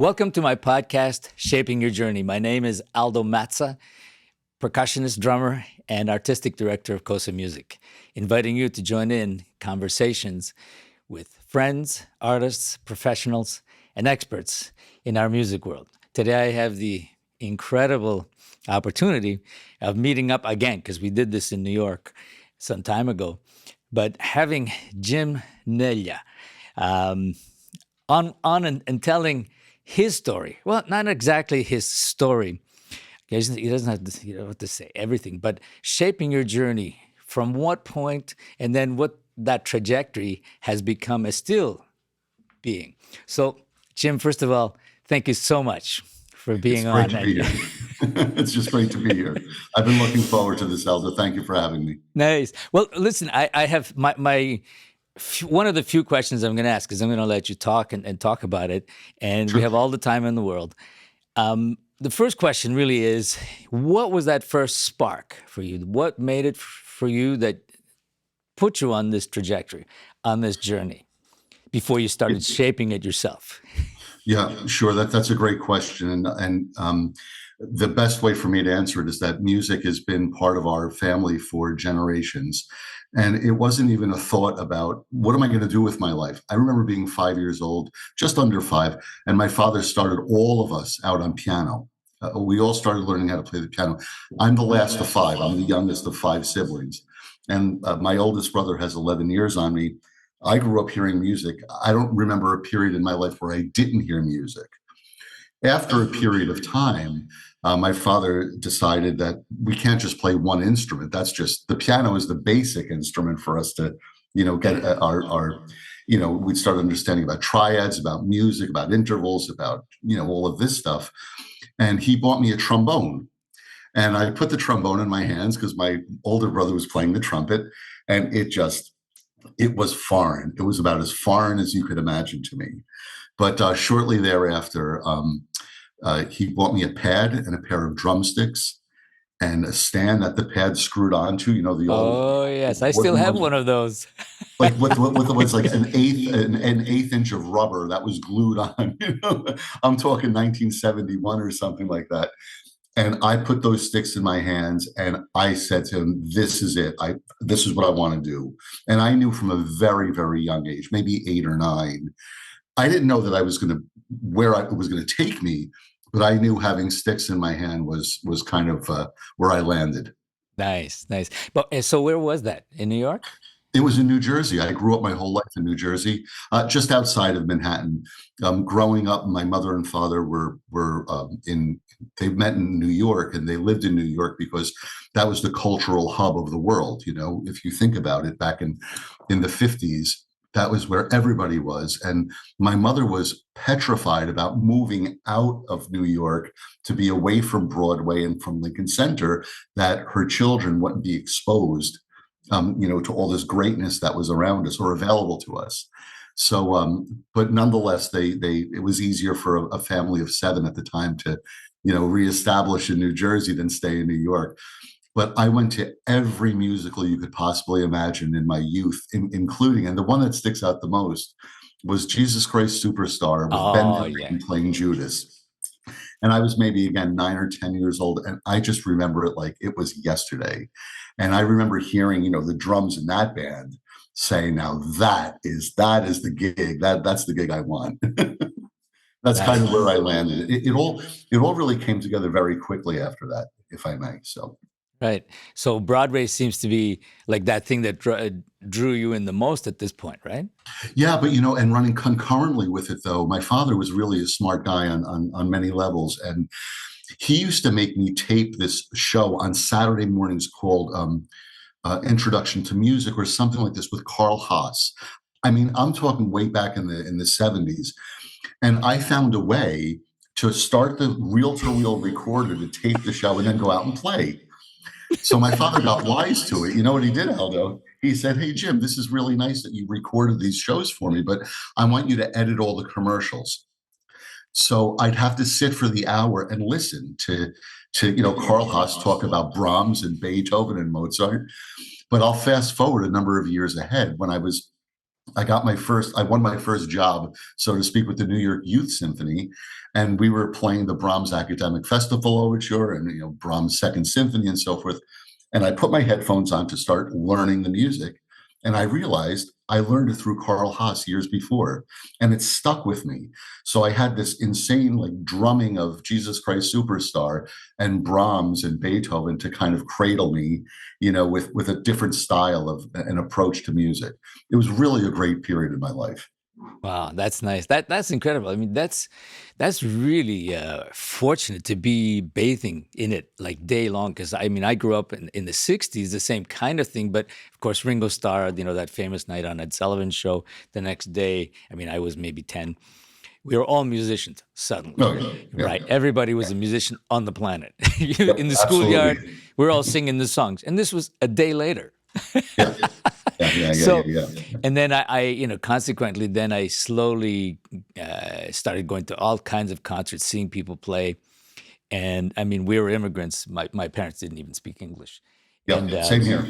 Welcome to my podcast, Shaping Your Journey. My name is Aldo Mazza, percussionist, drummer, and artistic director of Cosa Music, inviting you to join in conversations with friends, artists, professionals, and experts in our music world. Today, I have the incredible opportunity of meeting up again, because we did this in New York some time ago, but having Jim Neglia on and telling his story. Well, not exactly his story. He doesn't have to say everything, but shaping your journey from what point and then what that trajectory has become as still being. So, Jim, first of all, thank you so much for being on. It's great to be here. It's just great to be here. I've been looking forward to this, Aldo. Thank you for having me. Nice. Well, listen, I have my one of the few questions I'm going to ask, because I'm going to let you talk and talk about it, and Sure. we have all the time in the world. The first question really is, what was that first spark for you? What made it for you that put you on this trajectory, on this journey, before you started shaping it yourself? Yeah, sure. That's a great question. And the best way for me to answer it is that music has been part of our family for generations. And it wasn't even a thought about what am I going to do with my life? I remember being 5 years old, just under 5, and my father started all of us out on piano. We all started learning how to play the piano. I'm the last of 5. I'm the youngest of 5 siblings. And my oldest brother has 11 years on me. I grew up hearing music. I don't remember a period in my life where I didn't hear music. After a period of time, my father decided that we can't just play one instrument. That's just, the piano is the basic instrument for us to, get we'd start understanding about triads, about music, about intervals, about, all of this stuff. And he bought me a trombone. And I put the trombone in my hands because my older brother was playing the trumpet. And it was foreign. It was about as foreign as you could imagine to me. But shortly thereafter, he bought me a pad and a pair of drumsticks and a stand that the pad screwed onto. The old Oh, yes. I still wooden have ones, one of those. like with was like an eighth inch of rubber that was glued on. I'm talking 1971 or something like that. And I put those sticks in my hands and I said to him, this is it. This is what I want to do. And I knew from a very, very young age, maybe 8 or 9, I didn't know that I was going to, where it was going to take me, but I knew having sticks in my hand was kind of where I landed. Nice, nice. But so where was that? In New York? It was in New Jersey. I grew up my whole life in New Jersey, just outside of Manhattan. Growing up, my mother and father they met in New York, and they lived in New York because that was the cultural hub of the world. If you think about it, back in the 50s, that was where everybody was. And my mother was petrified about moving out of New York to be away from Broadway and from Lincoln Center, that her children wouldn't be exposed to all this greatness that was around us or available to us. So, but nonetheless, it was easier for a family of 7 at the time to, reestablish in New Jersey than stay in New York. But I went to every musical you could possibly imagine in my youth, including, and the one that sticks out the most was Jesus Christ Superstar with Ben Vereen playing Judas. And I was maybe, again, 9 or 10 years old. And I just remember it like it was yesterday. And I remember hearing, the drums in that band saying, now that is the gig. That's the gig I want. That's kind of where I landed. It all really came together very quickly after that, if I may. So. Right. So Broadway seems to be like that thing that drew you in the most at this point, right? Yeah, but and running concurrently with it, though, my father was really a smart guy on many levels, and he used to make me tape this show on Saturday mornings called Introduction to Music or something like this with Carl Haas. I mean, I'm talking way back in the 70s, and I found a way to start the reel-to-reel recorder to tape the show and then go out and play. So my father got wise to it. You know what he did, Aldo? He said, hey, Jim, this is really nice that you recorded these shows for me, but I want you to edit all the commercials. So I'd have to sit for the hour and listen to Carl Haas talk about Brahms and Beethoven and Mozart. But I'll fast forward a number of years ahead when I was I won my first job, so to speak, with the New York Youth Symphony, and we were playing the Brahms Academic Festival Overture and Brahms Second Symphony and so forth. And I put my headphones on to start learning the music, and I realized I learned it through Carl Haas years before, and it stuck with me. So I had this insane like drumming of Jesus Christ Superstar and Brahms and Beethoven to kind of cradle me, with a different style of an approach to music. It was really a great period in my life. Wow, that's nice. That's incredible. I mean, that's really fortunate to be bathing in it like day long. Because I mean, I grew up in the '60s, the same kind of thing. But of course, Ringo Starr, that famous night on Ed Sullivan's show. The next day, I mean, I was maybe 10. We were all musicians suddenly, Oh, yeah, right? Everybody was a musician on the planet. yep, In the schoolyard, absolutely. we're all singing the songs, and this was a day later. Yeah, yeah, yeah, yeah, So, yeah, and then consequently, then I slowly started going to all kinds of concerts, seeing people play. And I mean, we were immigrants. My parents didn't even speak English. yeah. And Same here.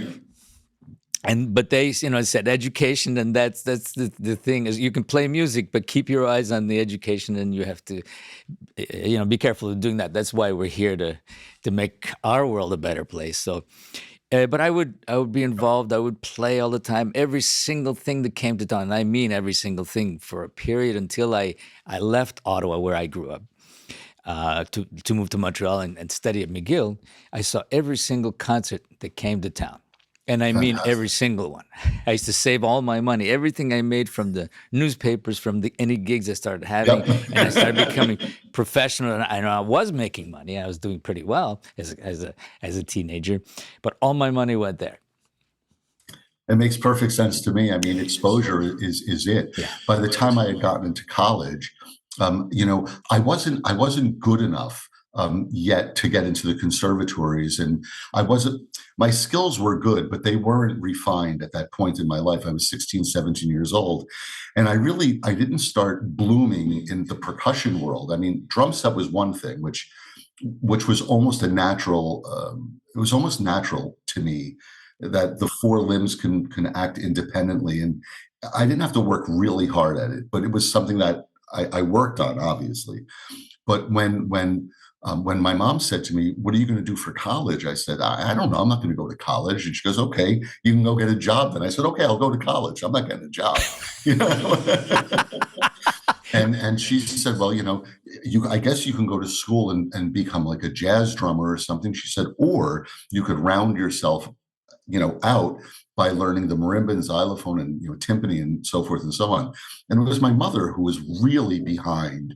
but they said education, and that's the thing is you can play music, but keep your eyes on the education, and you have to be careful of doing that. That's why we're here to make our world a better place. So but I would be involved. I would play all the time, every single thing that came to town. And I mean every single thing for a period until I left Ottawa, where I grew up, to move to Montreal and study at McGill. I saw every single concert that came to town. And I mean every Fantastic. single one. I used to save all my money, everything I made from the newspapers, from any gigs I started having, Yep. and I started becoming professional. And I was making money. I was doing pretty well as a teenager, but all my money went there. It makes perfect sense to me. I mean, exposure is it. Yeah. By the time I had gotten into college, I wasn't good enough yet to get into the conservatories, and I wasn't. My skills were good, but they weren't refined at that point in my life. I was 16, 17 years old, and I didn't start blooming in the percussion world. I mean, drum set was one thing, which was almost a natural. It was almost natural to me that the four limbs can act independently, and I didn't have to work really hard at it, but it was something that I worked on, obviously. But when my mom said to me, "What are you going to do for college?" I said, "I don't know. I'm not going to go to college." And she goes, "Okay, you can go get a job then." I said, "Okay, I'll go to college. I'm not getting a job." You know? And she said, "Well, I guess you can go to school and become like a jazz drummer or something." She said, "Or you could round yourself, out by learning the marimba and xylophone and timpani and so forth and so on." And it was my mother who was really behind.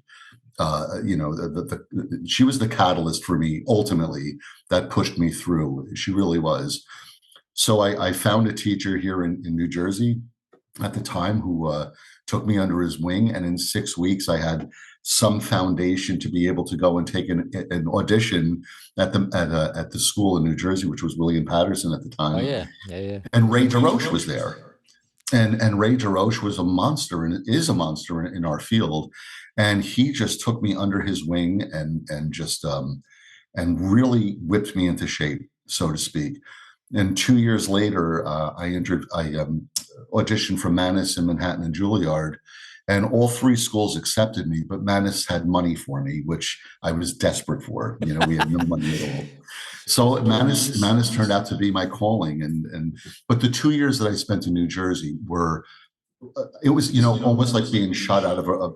She was the catalyst for me ultimately that pushed me through. She really was. So I found a teacher here in New Jersey at the time who took me under his wing, and in 6 weeks I had some foundation to be able to go and take an audition at the school in New Jersey, which was William Patterson at the Oh time, yeah, yeah, yeah. and Ray DeRoche was there. And Ray DeRoche was a monster and is a monster in our field, and he just took me under his wing and just and really whipped me into shape, so to speak. And 2 years later, I auditioned for Mannes in Manhattan and Juilliard, and all three schools accepted me, but Mannes had money for me, which I was desperate for. We had no money at all. So Mannes turned out to be my calling, and but the 2 years that I spent in New Jersey were it was almost like being shot out of a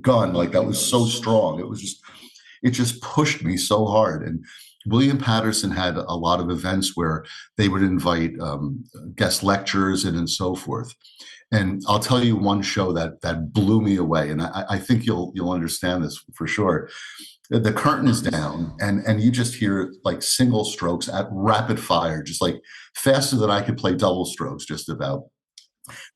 gun, like that was so strong. It just pushed me so hard. And William Patterson had a lot of events where they would invite guest lecturers and so forth. And I'll tell you one show that blew me away, and I think you'll understand this for sure. The curtain is down, and you just hear like single strokes at rapid fire, just like faster than I could play double strokes, just about.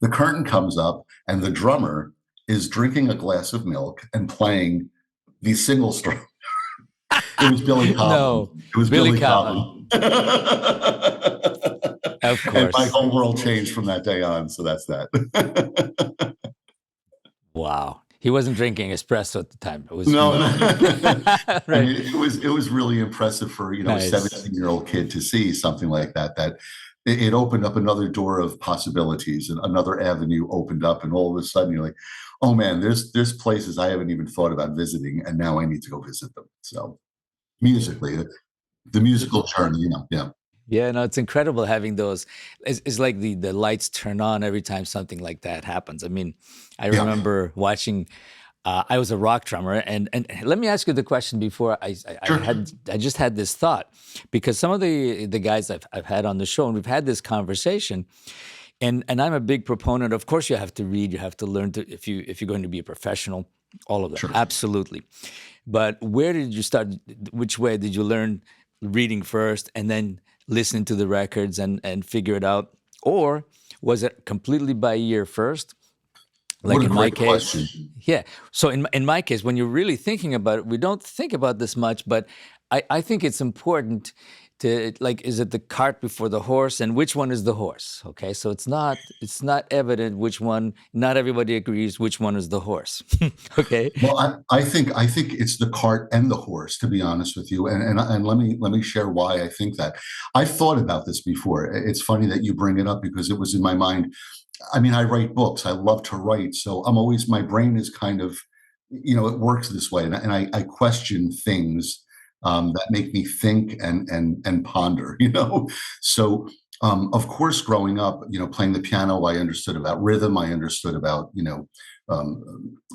The curtain comes up, and the drummer is drinking a glass of milk and playing these single strokes. It was Billy Cobham. No, It was Billy Billy Cobham, Cobham. of And my course. whole world changed from that day on. So that's that. Wow, he wasn't drinking espresso at the time. It was No, milk, no. I right? mean, it was really impressive for a Nice. 17-year-old kid to see something like that it opened up another door of possibilities, and another avenue opened up, and all of a sudden you're like, oh man, there's places I haven't even thought about visiting, and now I need to go visit them. So musically, the musical journey, yeah. Yeah, no, it's incredible having those. It's like the lights turn on every time something like that happens. I mean, I Yeah, remember watching. I was a rock drummer, and let me ask you the question before sure. I just had this thought, because some of the guys I've had on the show, and we've had this conversation, and I'm a big proponent. Of course, you have to read, you have to learn to, if you're going to be a professional, all of that, Sure. absolutely. But where did you start? Which way did you learn reading first, and then listening to the records and figure it out, or was it completely by ear first? What Like a in my great case, question. yeah. So in my case, when you're really thinking about it, we don't think about this much, but I think it's important to, like, is it the cart before the horse, and which one is the horse? Okay, so it's not evident which one. Not everybody agrees which one is the horse. Okay. Well, I think it's the cart and the horse, to be honest with you, and let me share why I think that. I've thought about this before. It's funny that you bring it up because it was in my mind. I mean, I write books. I love to write, so I'm always, my brain is kind of, it works this way, and I question things that make me think and ponder. So of course, growing up, playing the piano, I understood about rhythm. I understood about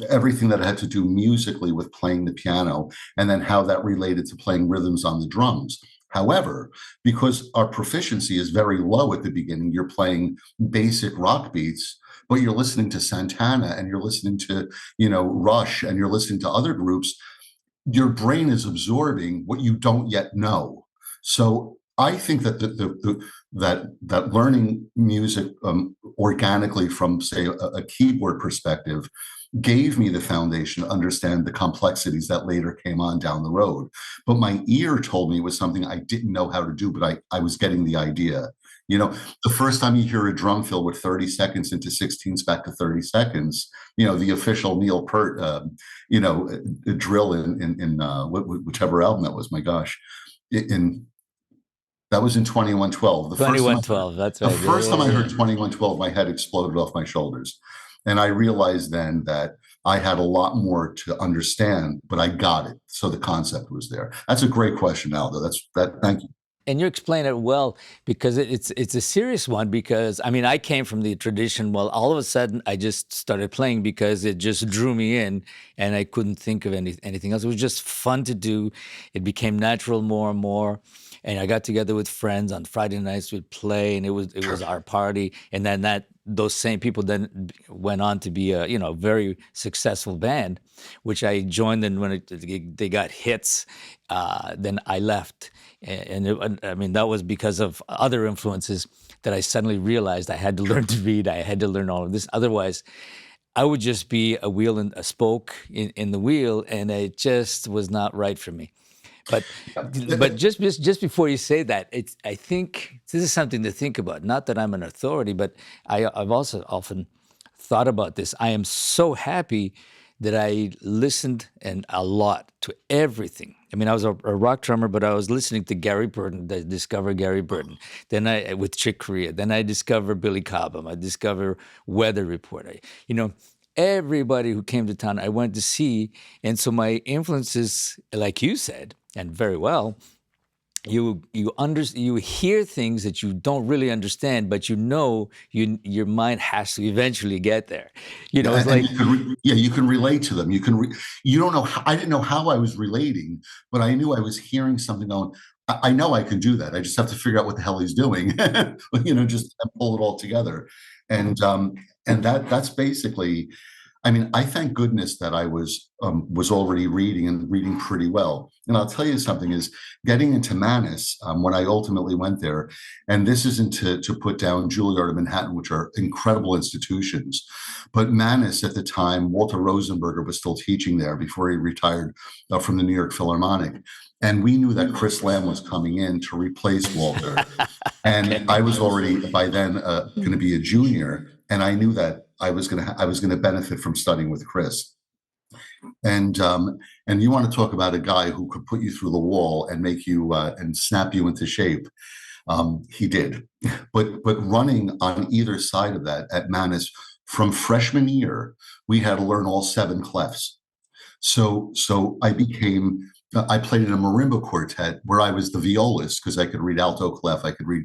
everything that had to do musically with playing the piano, and then how that related to playing rhythms on the drums. However, because our proficiency is very low at the beginning, you're playing basic rock beats, but you're listening to Santana, and you're listening to, Rush, and you're listening to other groups. Your brain is absorbing what you don't yet know. So I think that that learning music organically from, say, a keyboard perspective gave me the foundation to understand the complexities that later came on down the road. But my ear told me it was something I didn't know how to do, but I was getting the idea. The first time you hear a drum fill with 30 seconds into 16ths back to 30 seconds, the official Neil Peart, drill in whichever album that was. My gosh, in that was in 2112. The first time I heard 2112. That's the right. Yeah, first time yeah, I heard yeah. 2112, my head exploded off my shoulders. And I realized then that I had a lot more to understand, but I got it. So the concept was there. That's a great question, Aldo. Thank you. And you explain it well, because it's a serious one. Because I mean, I came from the tradition. Well, all of a sudden, I just started playing because it just drew me in, and I couldn't think of anything else. It was just fun to do. It became natural more and more. And I got together with friends on Friday nights. We'd play, and it was Sure. our party. And then those same people then went on to be a very successful band, which I joined. And when they got hits, then I left. I mean, that was because of other influences that I suddenly realized I had to learn to read. I had to learn all of this. Otherwise, I would just be a spoke in the wheel, and it just was not right for me. But Yeah. just before you say that, I think this is something to think about. Not that I'm an authority, but I've also often thought about this. I am so happy that I listened and a lot to everything. I mean, I was a rock drummer, but I was listening to Gary Burton. I discovered Gary Burton. Then with Chick Corea. Then I discovered Billy Cobham. I discovered Weather Report. Everybody who came to town, I went to see. And so my influences, like you said, and very well, you hear things that you don't really understand, but your mind has to eventually get there. Yeah, It's and like, you can relate to them. You don't know. I didn't know how I was relating, but I knew I was hearing something going. I know I can do that. I just have to figure out what the hell he's doing. Just pull it all together, and that's basically. I mean, I thank goodness that I was already reading and reading pretty well. And I'll tell you something is getting into Manus when I ultimately went there, and this isn't to put down Juilliard and Manhattan, which are incredible institutions, but Manus at the time, Walter Rosenberger was still teaching there before he retired from the New York Philharmonic. And we knew that Chris Lamb was coming in to replace Walter. And I okay. was already by then going to be a junior, and I knew that I was going to benefit from studying with Chris. And you want to talk about a guy who could put you through the wall and make you and snap you into shape. He did, but running on either side of that at Manus from freshman year, we had to learn all 7 clefs. So I played in a marimba quartet where I was the violist because I could read alto clef, I could read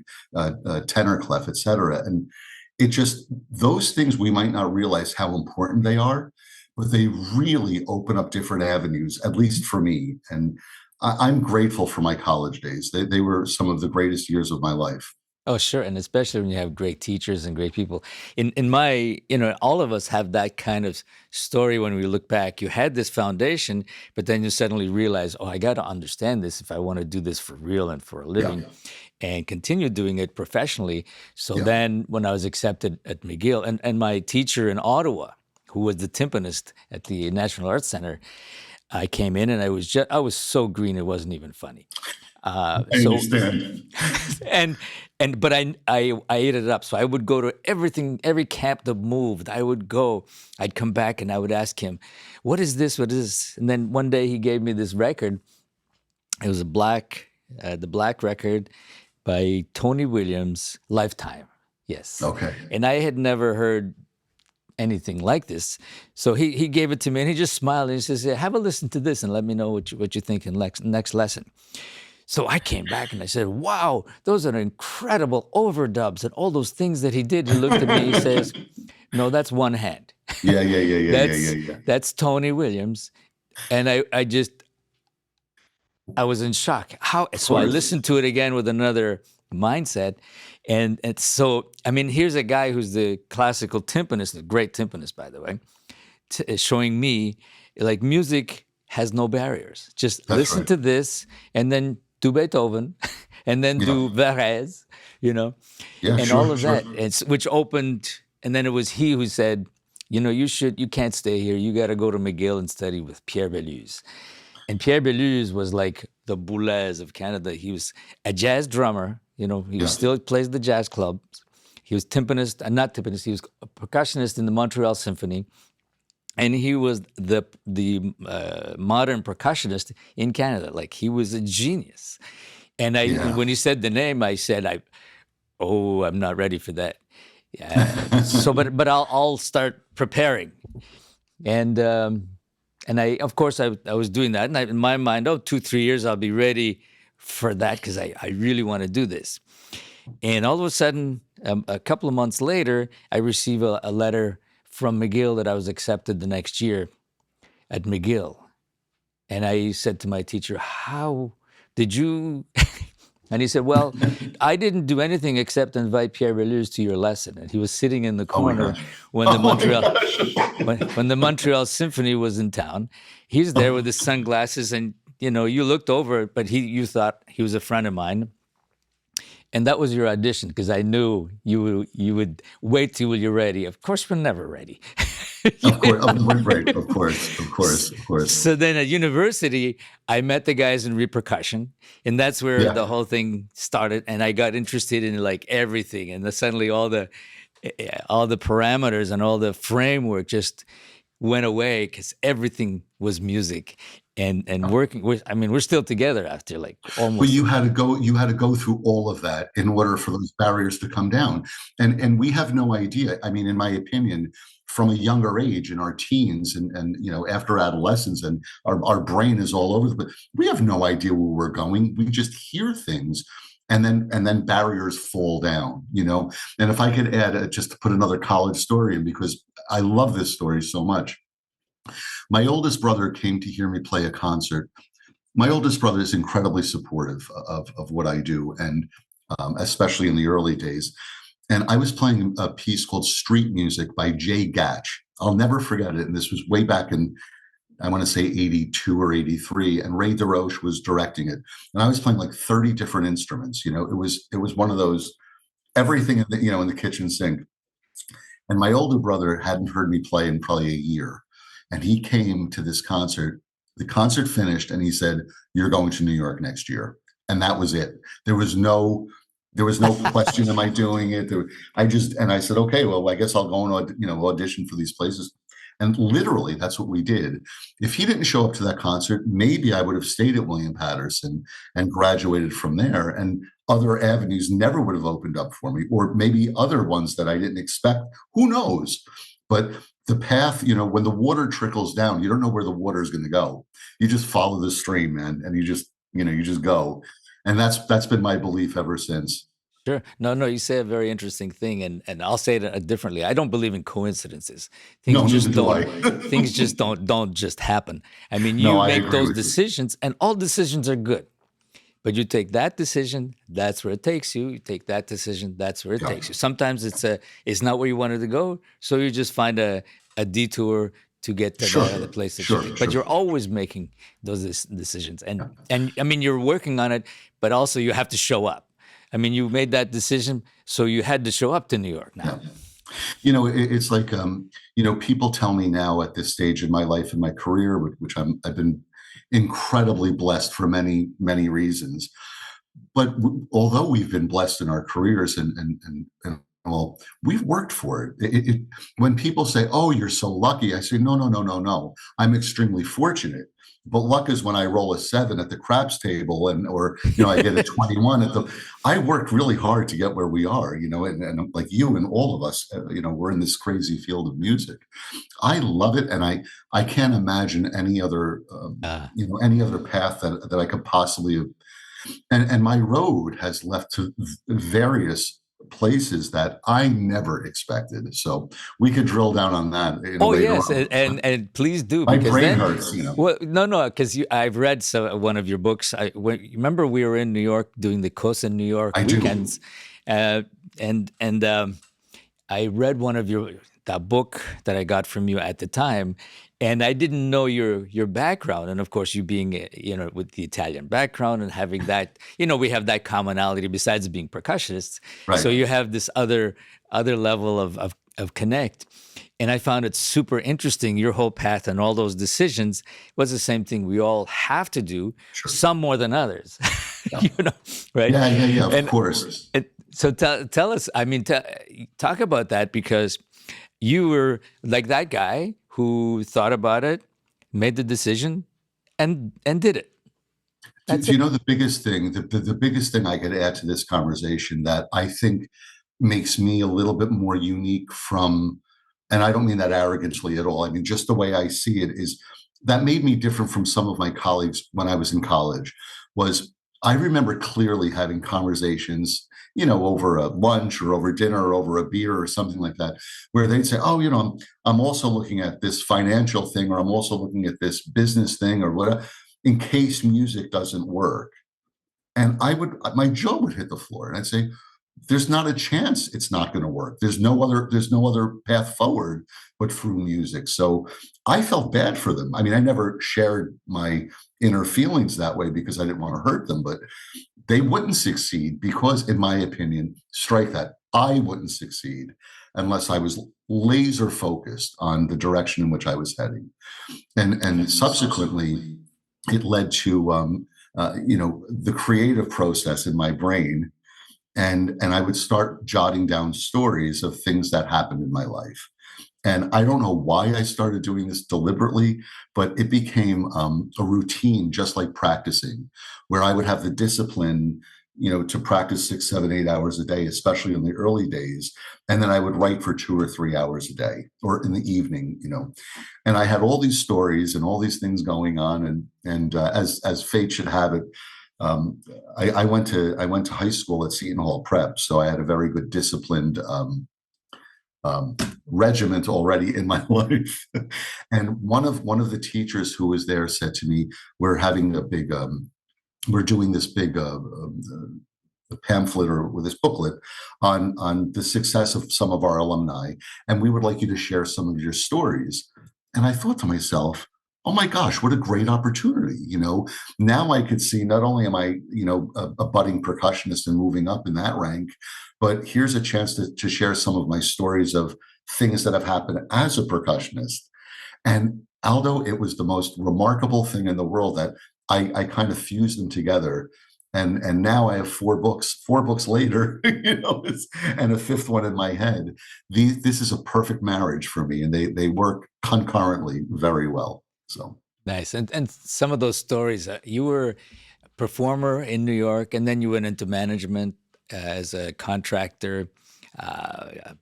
tenor clef, etc. And it just, those things we might not realize how important they are, but they really open up different avenues, at least for me. And I'm grateful for my college days. They were some of the greatest years of my life. Oh, sure. And especially when you have great teachers and great people. In my, all of us have that kind of story when we look back. You had this foundation, but then you suddenly realize, oh, I got to understand this if I want to do this for real and for a living. Yeah. And continue doing it professionally. So Yeah. then when I was accepted at McGill, and my teacher in Ottawa, who was the timpanist at the National Arts Center, I came in and I was so green it wasn't even funny. I So understand. but I ate it up. So I would go to everything, every camp that moved. I'd come back and I would ask him, "What is this? What is this?" And then one day he gave me this record. It was the black record by Tony Williams, Lifetime. Yes. Okay. And I had never heard anything like this. So he gave it to me and he just smiled and he says, "Yeah, have a listen to this and let me know what you think in next lesson." So I came back and I said, "Wow, those are incredible overdubs and all those things that he did." He looked at me, he says, "No, that's one hand. Yeah. That's Tony Williams." And I was in shock. So I listened to it again with another mindset. And so, I mean, here's a guy who's the classical timpanist, a great timpanist, by the way, showing me like music has no barriers. Just listen right. to this and then do Beethoven and then do Varese, Yeah, and sure, all of sure. that. Which opened, and then it was he who said, you can't stay here. You got to go to McGill and study with Pierre Beluse. And Pierre Beluse was like the Boulez of Canada. He was a jazz drummer. He still plays the jazz clubs. He was timpanist, not timpanist. He was a percussionist in the Montreal Symphony, and he was the modern percussionist in Canada. Like he was a genius. And when he said the name, I said, I'm not ready for that. But I'll start preparing. And I, of course, I was doing that. And in my mind, 2-3 years, I'll be ready for that because I really want to do this. And all of a sudden, a couple of months later, I receive a letter from McGill that I was accepted the next year at McGill. And I said to my teacher, "How did you..." And he said, "Well, I didn't do anything except invite Pierre Beluse to your lesson." And he was sitting in the corner when the Montreal Symphony was in town. He's there with his sunglasses, and you looked over, but you thought he was a friend of mine. And that was your audition because I knew you would wait till you're ready. Of course, we're never ready. Of course. So then at university, I met the guys in repercussion, and that's where the whole thing started. And I got interested in like everything, and suddenly all the parameters and all the framework just went away because everything was music. And working with, we're still together after like almost. But you had to go through all of that in order for those barriers to come down. And we have no idea. I mean, in my opinion, from a younger age in our teens and after adolescence, and our brain is all over but we have no idea where we're going. We just hear things and then barriers fall down, And if I could add just to put another college story in, because I love this story so much. My oldest brother came to hear me play a concert. My oldest brother is incredibly supportive of what I do, and especially in the early days. And I was playing a piece called Street Music by Jay Gatch. I'll never forget it. And this was way back in, I want to say 82 or 83. And Ray DeRoche was directing it. And I was playing like 30 different instruments. It was one of those, everything in the kitchen sink. And my older brother hadn't heard me play in probably a year. And he came to this concert. The concert finished and he said, "You're going to New York next year." And that was it. There was no question, am I doing it? I said, "Okay, well, I guess I'll go and audition for these places." And literally, that's what we did. If he didn't show up to that concert, maybe I would have stayed at William Patterson and graduated from there. And other avenues never would have opened up for me, or maybe other ones that I didn't expect. Who knows? But the path, when the water trickles down, you don't know where the water is going to go. You just follow the stream, man, and you just go. And that's been my belief ever since. Sure. No, no, you say a very interesting thing, and I'll say it differently. I don't believe in coincidences. Things No, neither just do don't I. things just don't just happen. I mean, No, you I make agree those with you. decisions, and all decisions are good. But you take that decision, that's where it takes you. You take that decision, that's where it Yeah. takes you. Sometimes it's not where you wanted to go, so you just find a detour to get to the Sure, place that you sure, think. But sure. you're always making those decisions, and I mean you're working on it, but also you have to show up. I mean, you made that decision, so you had to show up to New York now. Yeah. It's like, people tell me now at this stage in my life and my career, which I've been incredibly blessed for many, many reasons. But although we've been blessed in our careers and well, we've worked for it. When people say, "Oh, you're so lucky," I say, "No, no, no, no, no. I'm extremely fortunate." But luck is when I roll a 7 at the craps table, or I get a 21 at the. I worked really hard to get where we are, and like you and all of us, we're in this crazy field of music. I love it, and I can't imagine Uh, any other path that I could possibly have. And my road has left to various places that I never expected. So we could drill down on that, oh later yes, on. and please do, My because brain then, hurts. well, no, no, because I've read one of your books. Remember we were in New York doing the Coast in New York I do. weekends, uh, and I read one of that book that I got from you at the time, and I didn't know your background, and of course you being with the Italian background and having that, we have that commonality besides being percussionists. So Right. you have this other level of connect, and I found it super interesting. Your whole path and all those decisions was the same thing we all have to do, Sure. some more than others, Yeah. right? Yeah. Yeah. Yeah. Of And course. and so tell us, I mean, talk about that, because you were like that guy who thought about it, made the decision, and did it. That's Do it. you know the biggest thing? The biggest thing I could add to this conversation that I think makes me a little bit more unique from, and I don't mean that arrogantly at all. I mean, just the way I see it is that made me different from some of my colleagues when I was in college. Was I remember clearly having conversations, over a lunch or over dinner or over a beer or something like that, where they'd say, "Oh, I'm also looking at this financial thing, or I'm also looking at this business thing, or whatever, in case music doesn't work." And my jaw would hit the floor, and I'd say, "There's not a chance it's not going to work. There's no other path forward but through music." So I felt bad for them. I mean, I never shared my inner feelings that way because I didn't want to hurt them, but they wouldn't succeed because, in my opinion, strike that, I wouldn't succeed unless I was laser focused on the direction in which I was heading. And subsequently, it led to the creative process in my brain, and I would start jotting down stories of things that happened in my life. And I don't know why I started doing this deliberately, but it became a routine, just like practicing, where I would have the discipline, to practice 6, 7, 8 hours a day, especially in the early days. And then I would write for 2 or 3 hours a day, or in the evening. And I had all these stories and all these things going on. And as fate should have it, um, I went to high school at Seton Hall Prep, so I had a very good disciplined um, regiment already in my life. And one of the teachers who was there said to me, "We're having a big, we're doing this big pamphlet, or with this booklet on the success of some of our alumni, and we would like you to share some of your stories." And I thought to myself, "Oh my gosh, what a great opportunity!" Now I could see, not only am I, a budding percussionist and moving up in that rank, but here's a chance to share some of my stories of things that have happened as a percussionist. And Aldo, it was the most remarkable thing in the world that I kind of fused them together. And now I have four books later, and a fifth one in my head. This is a perfect marriage for me, and they work concurrently very well. So Nice. And some of those stories, you were performer in New York, and then you went into management as a contractor,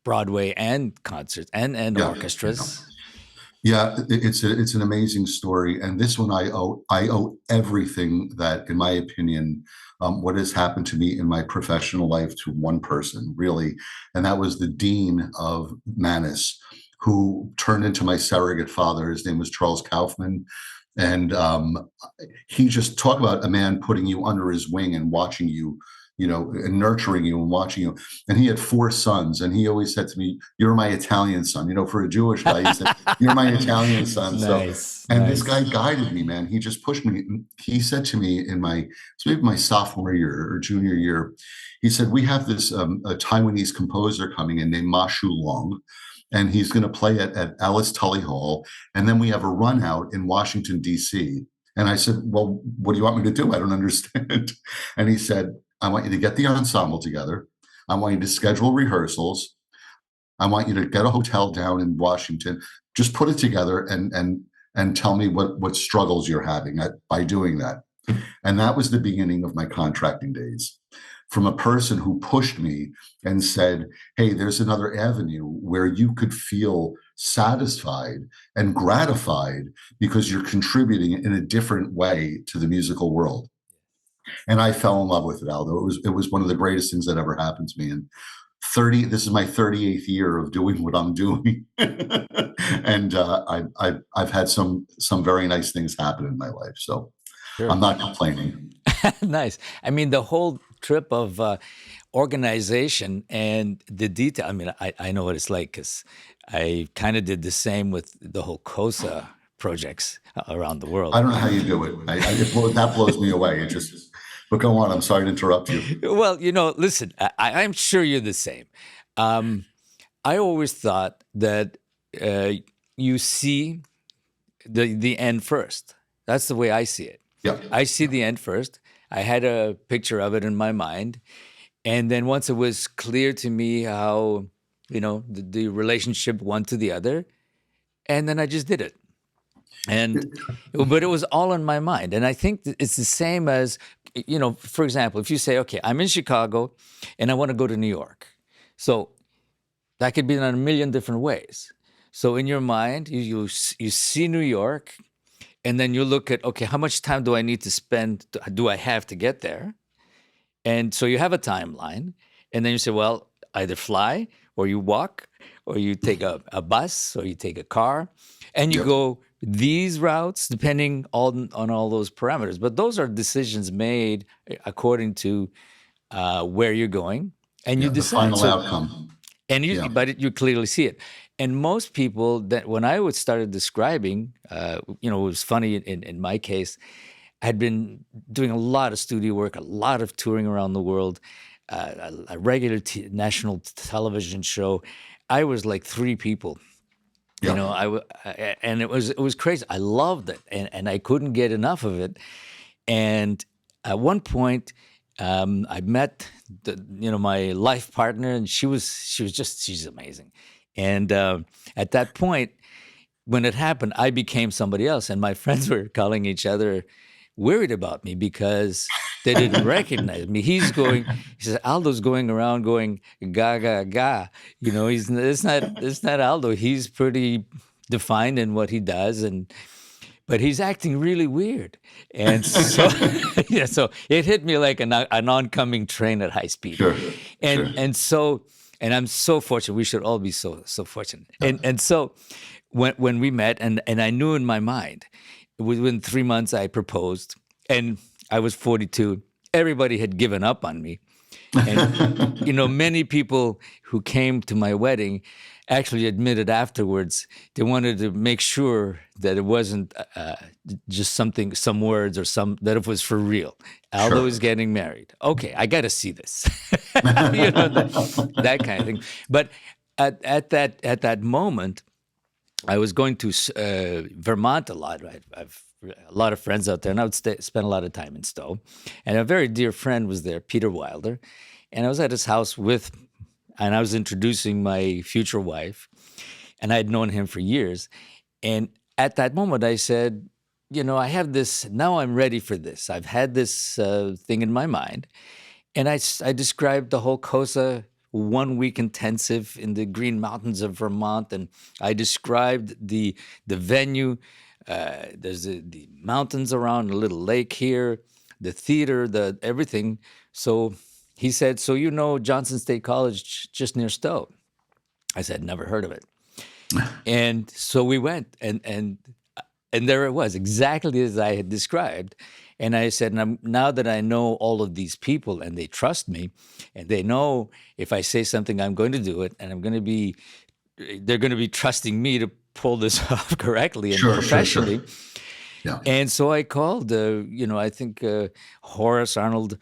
Broadway and concerts and Yeah. orchestras. Yeah, it's an amazing story, and this one I owe everything that, in my opinion, what has happened to me in my professional life to one person, really, and that was the dean of Manus, who turned into my surrogate father. His name was Charles Kaufman, and he just talked about a man putting you under his wing and watching you, and nurturing you and watching you. And he had four sons, and he always said to me, "You're my Italian son." For a Jewish guy, he said, "You're my Italian son." So, Nice, and this nice. guy guided me, man. He just pushed me. He said to me it's maybe my sophomore year or junior year, he said, "We have this a Taiwanese composer coming in named Ma Shu Long, and he's going to play at Alice Tully Hall, and then we have a run out in Washington, D.C." And I said, "Well, what do you want me to do? I don't understand." And he said, "I want you to get the ensemble together. I want you to schedule rehearsals. I want you to get a hotel down in Washington. Just put it together and tell me what struggles you're having by doing that." And that was the beginning of my contracting days. From a person who pushed me and said, "Hey, there's another avenue where you could feel satisfied and gratified because you're contributing in a different way to the musical world." And I fell in love with it, Aldo. It was one of the greatest things that ever happened to me. And this is my 38th year of doing what I'm doing, and I've had some very nice things happen in my life. So Sure. I'm not complaining. Nice. I mean, the whole trip of organization and the detail. I mean, I know what it's like because I kind of did the same with the whole COSA projects around the world. I don't know how you do it. That blows me away. But go on. I'm sorry to interrupt you. Well, listen, I'm sure you're the same. I always thought that you see the end first. That's the way I see it. Yeah. I see the end first. I had a picture of it in my mind. And then once it was clear to me how, the relationship one to the other, and then I just did it. But it was all in my mind. And I think that it's the same as, for example, if you say, okay, I'm in Chicago and I want to go to New York. So that could be done in a million different ways. So in your mind, you see New York, and then you look at, okay, how much time do I need to spend, do I have to get there? And so you have a timeline, and then you say, well, either fly or you walk or you take a bus or you take a car, and you Yep. go these routes depending on all those parameters. But those are decisions made according to where you're going, and you Yeah. The decide. final outcome. And Yeah. you clearly see it. And most people that when I would started describing, it was funny in my case, I'd been doing a lot of studio work, a lot of touring around the world, a regular national television show. I was like three people. Yeah. And it was crazy. I loved it, and I couldn't get enough of it. And at one point, I met my life partner, and she's amazing. And at that point, when it happened, I became somebody else, and my friends were calling each other worried about me because they didn't recognize me. He says, Aldo's going around going ga ga ga. It's not Aldo. He's pretty defined in what he does, but he's acting really weird. And so yeah, so it hit me like an oncoming train at high speed. Sure. And Sure. and so and I'm so fortunate. We should all be so fortunate. And so when we met, and I knew in my mind, within 3 months I proposed, and I was 42. Everybody had given up on me. And many people who came to my wedding actually admitted afterwards they wanted to make sure that it wasn't just some words or that it was for real. Aldo Sure. is getting married. Okay, I got to see this. that kind of thing. But at that moment, I was going to Vermont a lot. Right? I've a lot of friends out there, and I would spend a lot of time in Stowe. And a very dear friend was there, Peter Wilder, and I was at his house and I was introducing my future wife, and I had known him for years. And at that moment, I said, I have this, now I'm ready for this. I've had this thing in my mind. And I described the whole COSA 1 week intensive in the Green Mountains of Vermont. And I described the venue. There's the mountains around, a little lake here, the theater, the everything. So he said, so Johnson State College just near Stowe. I said, never heard of it. And so we went, and there it was, exactly as I had described. And I said, now that I know all of these people and they trust me, and they know if I say something, I'm going to do it, and they're going to be trusting me to pull this off correctly and Sure, professionally. sure. Yeah. And so I called, I think Horace Arnold,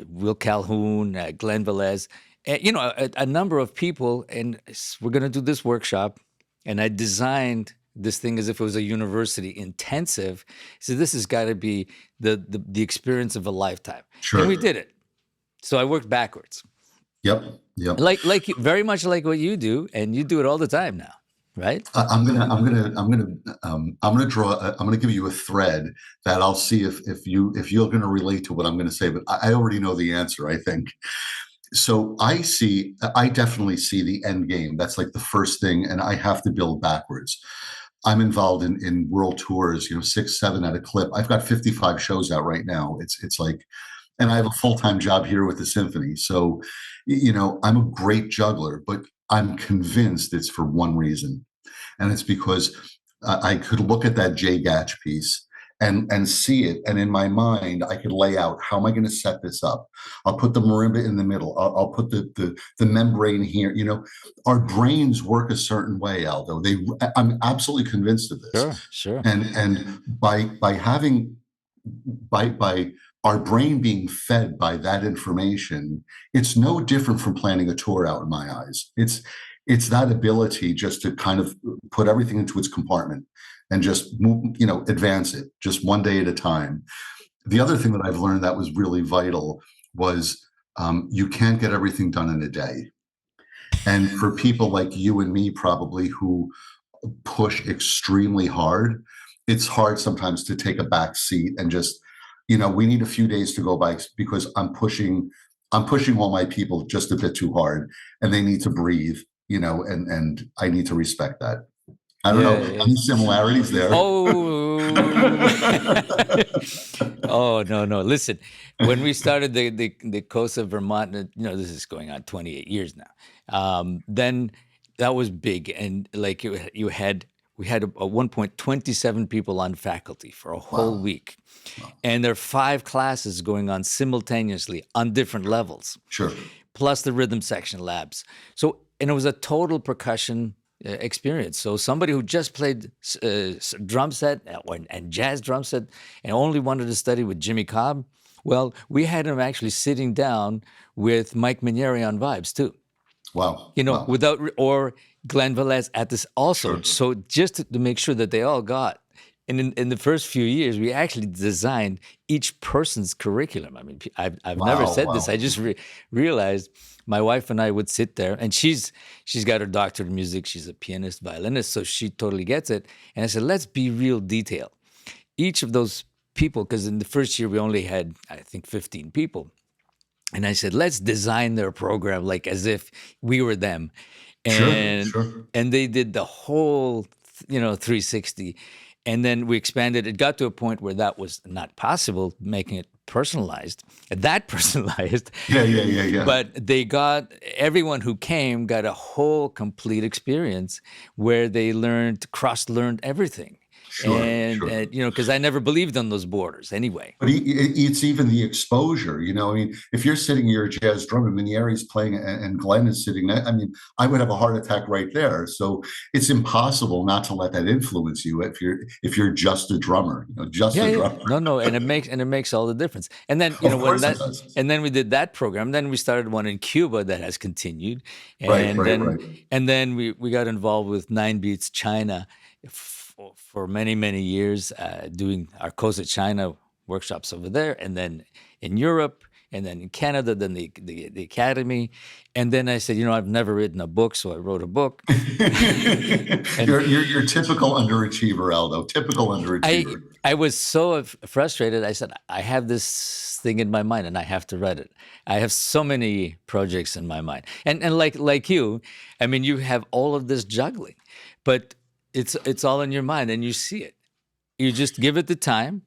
Will Calhoun, Glenn Velez, and, a number of people, and we're going to do this workshop. And I designed this thing as if it was a university intensive. So this has got to be the experience of a lifetime. Sure. And we did it. So I worked backwards. Yep. Yep. Like very much like what you do, and you do it all the time now, right? I'm gonna give you a thread that I'll see if you're gonna relate to what I'm gonna say, but I already know the answer, I think. So I definitely see the end game. That's like the first thing, and I have to build backwards. I'm involved in world tours, 6, 7 at a clip. I've got 55 shows out right now. It's like, and I have a full-time job here with the symphony. So, I'm a great juggler, but I'm convinced it's for one reason. And it's because I could look at that Jay Gatch piece and see it. And in my mind, I could lay out, how am I going to set this up? I'll put the marimba in the middle. I'll put the membrane here. Our brains work a certain way, Aldo. I'm absolutely convinced of this. Sure. And by having by our brain being fed by that information, it's no different from planning a tour out in my eyes. It's that ability just to kind of put everything into its compartment and just move, advance it just one day at a time. The other thing that I've learned that was really vital was you can't get everything done in a day. And for people like you and me, probably, who push extremely hard, it's hard sometimes to take a back seat and just, we need a few days to go by because I'm pushing all my people just a bit too hard, and they need to breathe, and I need to respect that. I don't know. Any similarities there? Oh, no. Listen, when we started the COSA Vermont, this is going on 28 years now. Then that was big. And like we had at one point 27 people on faculty for a whole week. Wow. And there are 5 classes going on simultaneously on different levels. Sure. Plus the rhythm section labs. So, and it was a total percussion experience. So somebody who just played drum set and jazz drum set and only wanted to study with Jimmy Cobb, well, we had him actually sitting down with Mike Minieri on vibes too. Wow. Without, or Glenn Velez at this also. Sure. So just to make sure that they all got. And in the first few years, we actually designed each person's curriculum. I mean, I've never said this. I just realized my wife and I would sit there, and she's got her doctorate in music. She's a pianist, violinist, so she totally gets it. And I said, let's be real detailed. Each of those people, because in the first year we only had, I think, 15 people. And I said, let's design their program like as if we were them. And sure. And they did the whole, 360. And then we expanded. It got to a point where that was not possible, making it personalized. Yeah. But everyone who came got a whole complete experience where they cross-learned everything. Sure, and because I never believed on those borders anyway. But it's even the exposure, I mean, if you're sitting here a jazz drummer, Minieri's playing and Glenn is sitting there, I mean, I would have a heart attack right there. So it's impossible not to let that influence you if you're just a drummer, a drummer. No, and it makes all the difference. And then and then we did that program. Then we started one in Cuba that has continued, and and then we got involved with 9 Beats China for many, many years, doing our COSA China workshops over there. And then in Europe, and then in Canada, then the Academy. And then I said, I've never written a book, so I wrote a book. And You're typical underachiever, Aldo. Typical underachiever. I was so frustrated. I said, I have this thing in my mind and I have to write it. I have so many projects in my mind. And like you, I mean, you have all of this juggling, but it's all in your mind and you see it. You just give it the time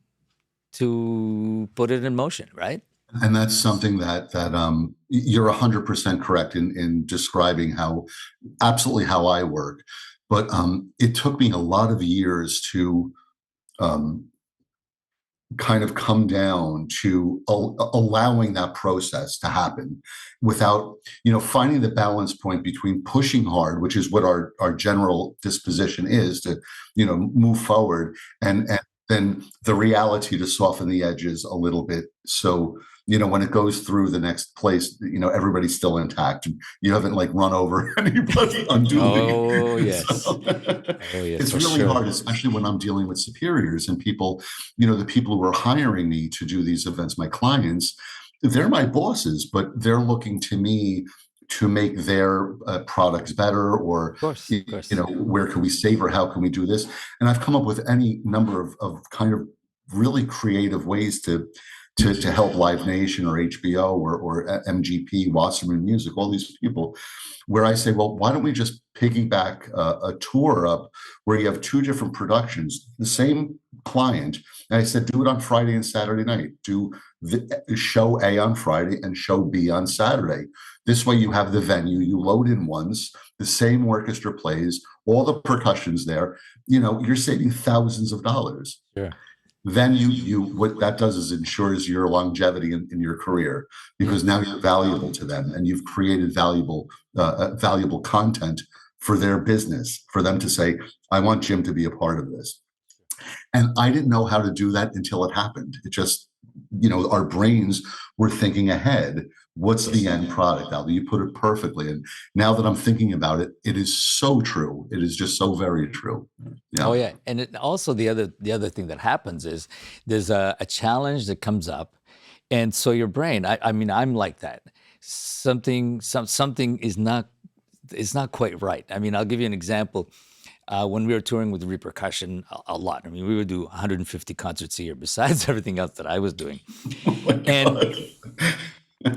to put it in motion, right? And that's something that you're 100% correct in describing absolutely how I work. But it took me a lot of years to um, kind of come down to allowing that process to happen without, finding the balance point between pushing hard, which is what our general disposition is to, move forward, and then the reality to soften the edges a little bit. So, when it goes through the next place, everybody's still intact. You haven't like run over anybody unduly. Oh, yes. So, Oh, yes, it's for really sure. hard, especially when I'm dealing with superiors and people, the people who are hiring me to do these events, my clients, they're my bosses, but they're looking to me to make their products better, or Of course, of course. where can we save, or how can we do this? And I've come up with any number of kind of really creative ways to help Live Nation or HBO or MGP, Wasserman Music, all these people, where I say, well, why don't we just piggyback a tour up where you have two different productions, the same client. And I said, do it on Friday and Saturday night. Do the show A on Friday and show B on Saturday. This way you have the venue, you load in once, the same orchestra plays, all the percussion's there, you're saving thousands of dollars. Sure. Then what that does is ensures your longevity in your career, because now you're valuable to them and you've created valuable content for their business, for them to say, I want Jim to be a part of this. And I didn't know how to do that until it happened. It just, our brains were thinking ahead. What's the end product, Aldo? You put it perfectly. And now that I'm thinking about it, it is so true. It is just so very true. Yeah. Oh yeah, and also the other thing that happens is there's a challenge that comes up, and so your brain. I mean, I'm like that. Something is not quite right. I mean, I'll give you an example. When we were touring with Repercussion a lot, I mean, we would do 150 concerts a year besides everything else that I was doing, and.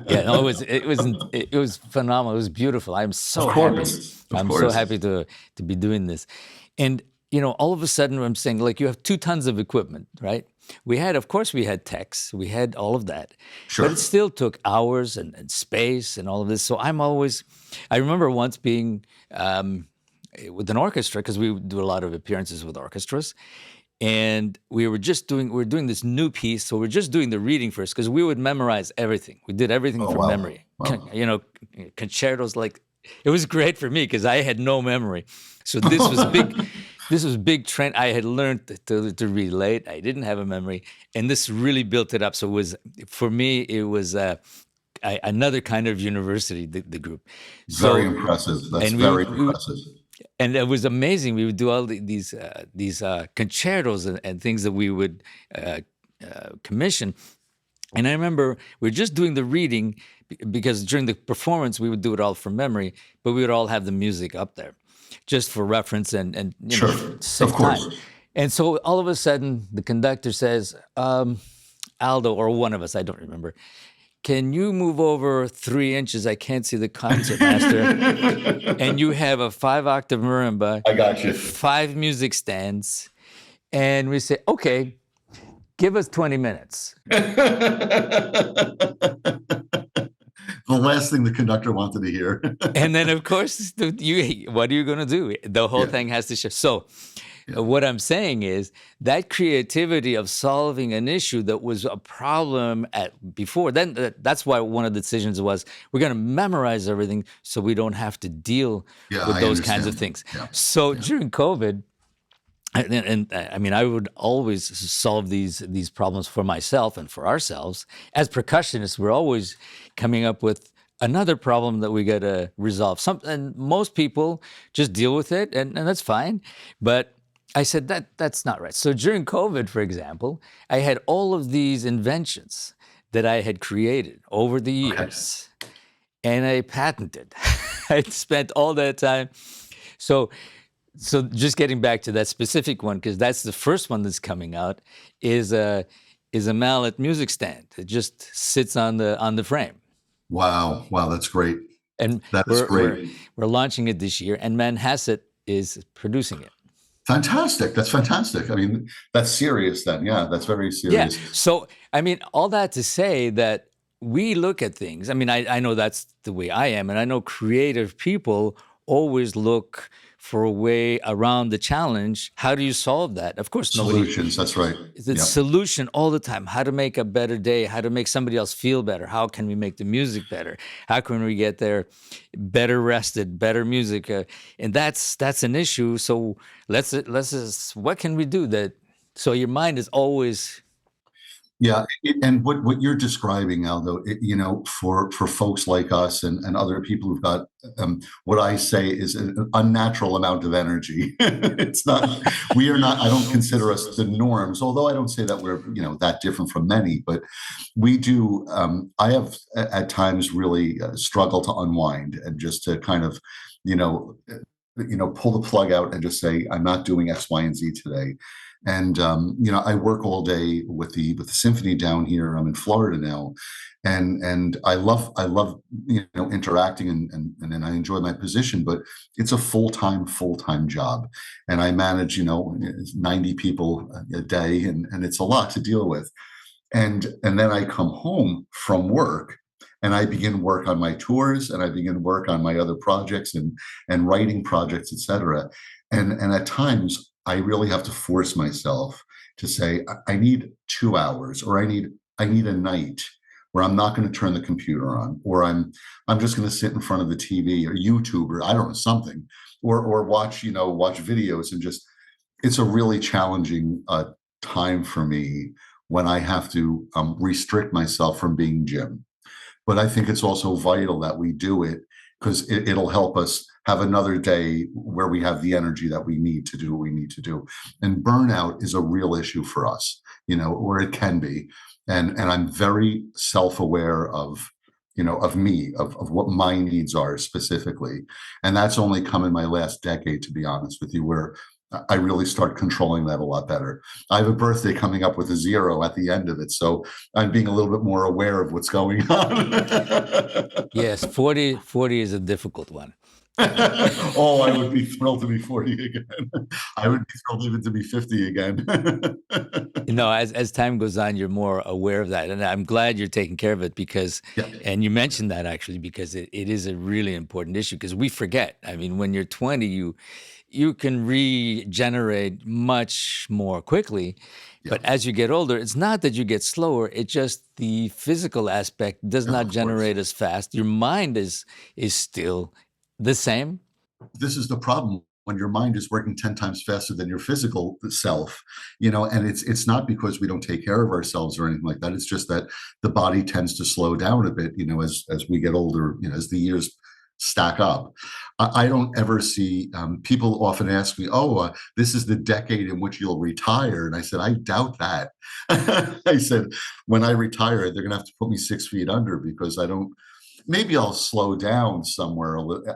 Yeah, no, it was phenomenal. It was beautiful. I'm so happy. I'm so happy to be doing this. And all of a sudden I'm saying, like, you have 2 tons of equipment, right? Of course we had techs, we had all of that. Sure. But it still took hours and space and all of this. So I remember once being with an orchestra, because we would do a lot of appearances with orchestras. And we were doing this new piece, so we're just doing the reading first, because we would memorize everything. We did everything from memory. Wow. Concertos, like, it was great for me because I had no memory. So this was big. This was big trend. I had learned to read late. I didn't have a memory, and this really built it up. So for me, it was another kind of university. The group. Very impressive. That's very impressive. And it was amazing. We would do all these concertos and things that we would commission. And I remember we were just doing the reading, because during the performance we would do it all from memory, but we would all have the music up there just for reference and Sure, save of course. time. And so all of a sudden the conductor says, Aldo, or one of us, I don't remember, can you move over 3 inches? I can't see the concertmaster. And you have a 5-octave marimba. I got you. 5 music stands. And we say, okay, give us 20 minutes. The last thing the conductor wanted to hear. And then, of course, what are you going to do? The whole thing has to shift. So what I'm saying is that creativity of solving an issue that was a problem before, then that's why one of the decisions was, we're going to memorize everything so we don't have to deal with those kinds of things. Yeah. So during COVID, and I mean, I would always solve these problems for myself and for ourselves. As percussionists, we're always coming up with another problem that we got to resolve. And most people just deal with it, and that's fine. But I said that's not right. So during COVID, for example, I had all of these inventions that I had created over the Okay. years, and I patented. I spent all that time. So, so just getting back to that specific one, because that's the first one that's coming out, is a mallet music stand. It just sits on the frame, Wow. Wow. That's great. and That is we're we're great. we're launching it this year, and Manhasset is producing it. Fantastic. That's fantastic. I mean, that's serious then. Yeah, that's very Yeah. serious. So, I mean, all that to say that we look at things. I mean, I know that's the way I am, and I know creative people always look for a way around the challenge. How do you solve that? Of course, nobody. Solutions. That's right. It's a Yeah. solution all the time. How to make a better day, how to make somebody else feel better. How can we make the music better? How can we get there better rested, better music? And that's an issue. So let's what can we do that so your mind is always Yeah, and what you're describing, Aldo, for folks like us and other people who've got what I say is an unnatural amount of energy. It's not, we are not. I don't consider us the norms, although I don't say that we're that different from many, but we do. I have at times really struggled to unwind and just to kind of, you know, pull the plug out and just say I'm not doing X, Y, and Z today. And I work all day with the symphony down here. I'm in Florida now, and I love interacting and I enjoy my position, but it's a full-time job, and I manage 90 people a day, and it's a lot to deal with. And then I come home from work and I begin work on my tours and I begin work on my other projects and writing projects, etc. And at times I really have to force myself to say, I need 2 hours, or I need a night where I'm not going to turn the computer on, or I'm just going to sit in front of the TV or YouTube, or I don't know, something, or watch videos, and just, it's a really challenging time for me when I have to restrict myself from being Jim. But I think it's also vital that we do it, because it'll help us have another day where we have the energy that we need to do what we need to do. And burnout is a real issue for us, or it can be. And I'm very self-aware of me, of what my needs are specifically. And that's only come in my last decade, to be honest with you, where I really start controlling that a lot better. I have a birthday coming up with a 0 at the end of it, so I'm being a little bit more aware of what's going on. yes, 40 is a difficult one. Oh, I would be thrilled to be 40 again. I would be thrilled even to be 50 again. As time goes on, you're more aware of that, and I'm glad you're taking care of it because, Yeah, and you mentioned that actually because it is a really important issue because we forget. I mean, when you're 20, you can regenerate much more quickly, yeah, but as you get older, it's not that you get slower. It's just the physical aspect does yeah, not of course. generate as fast. Your mind is still the same. This is the problem when your mind is working 10 times faster than your physical self, and it's not because we don't take care of ourselves or anything like that. It's just that the body tends to slow down a bit, as we get older, as the years stack up. I don't ever see, people often ask me, oh, this is the decade in which you'll retire. And I said, I doubt that. I said, when I retire, they're going to have to put me 6 feet under, because I don't, maybe I'll slow down somewhere a little.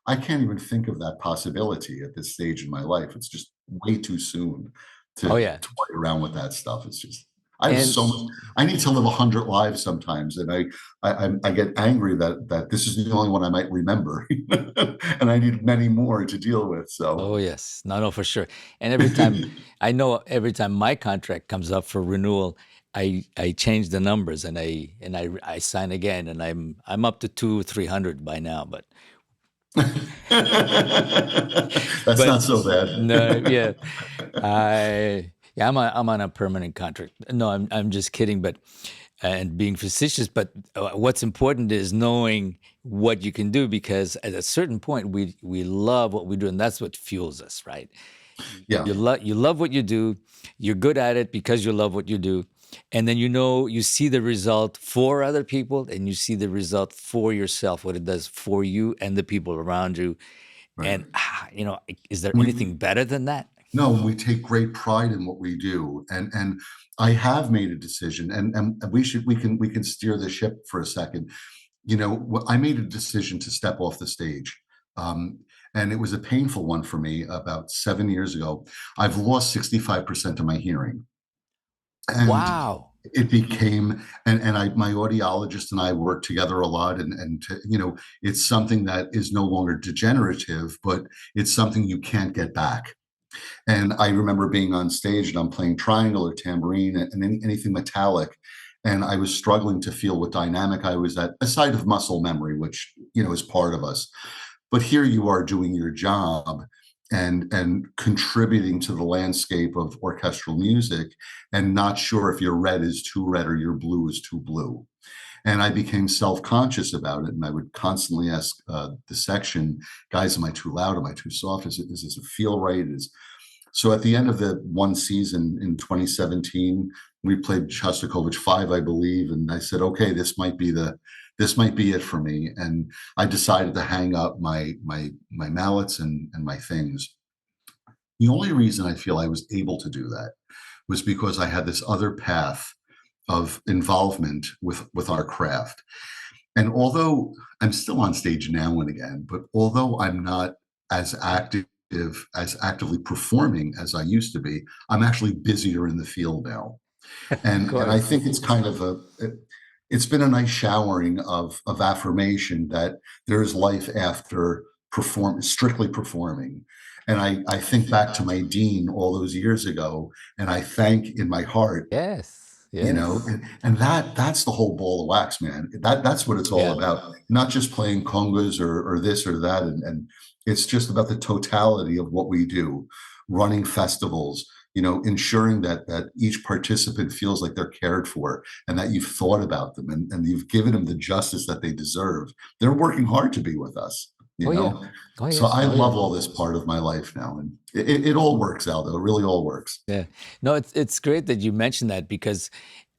I can't even think of that possibility at this stage in my life. It's just way too soon Oh to yeah, toy around with that stuff. It's just, I have and so much. I need to live 100 lives sometimes, and I get angry that this is the only one I might remember, and I need many more to deal with. So, oh yes, no, for sure. And every time my contract comes up for renewal, I change the numbers and I sign again, and I'm up to 300 by now. But that's but not so no, bad. yeah, I'm on a permanent contract. No, I'm just kidding, but and being facetious. But what's important is knowing what you can do, because at a certain point we love what we do, and that's what fuels us, right? Yeah, You love what you do. You're good at it because you love what you do, and then you see the result for other people, and you see the result for yourself, what it does for you and the people around you. right. And is there We anything better than that? No, we take great pride in what we do, and I have made a decision, and we can steer the ship for a second. I made a decision to step off the stage, um, and it was a painful one for me about 7 years ago. I've lost 65% of my hearing, and Wow. it became and my audiologist and I work together a lot, and it's something that is no longer degenerative, but it's something you can't get back. And I remember being on stage and I'm playing triangle or tambourine and anything metallic. And I was struggling to feel what dynamic I was at, aside of muscle memory, which, is part of us. But here you are doing your job and contributing to the landscape of orchestral music and not sure if your red is too red or your blue is too blue. And I became self-conscious about it. And I would constantly ask the section, guys, am I too loud? Am I too soft? Is this a feel right? So at the end of the one season in 2017, we played Shostakovich 5, I believe, and I said, okay, this might be it for me. And I decided to hang up my mallets and my things. The only reason I feel I was able to do that was because I had this other path of involvement with our craft. And although I'm still on stage now and again, but although I'm not as active as actively performing as I used to be, I'm actually busier in the field now. Of And I course. think it's kind of it's been a nice showering of affirmation that there is life after strictly performing. And I think back to my dean all those years ago, and I thank in my heart, Yes. you know, Yes. and that's the whole ball of wax, man. That's what it's all Yeah. about. Not just playing congas or this or that, and it's just about the totality of what we do, running festivals, ensuring that each participant feels like they're cared for and that you've thought about them and you've given them the justice that they deserve. They're working hard to be with us, you Oh yeah. know. Oh So yeah. I Oh yeah. love all this part of my life now, and it all works, Aldo. It really all works. Yeah. No, it's great that you mentioned that because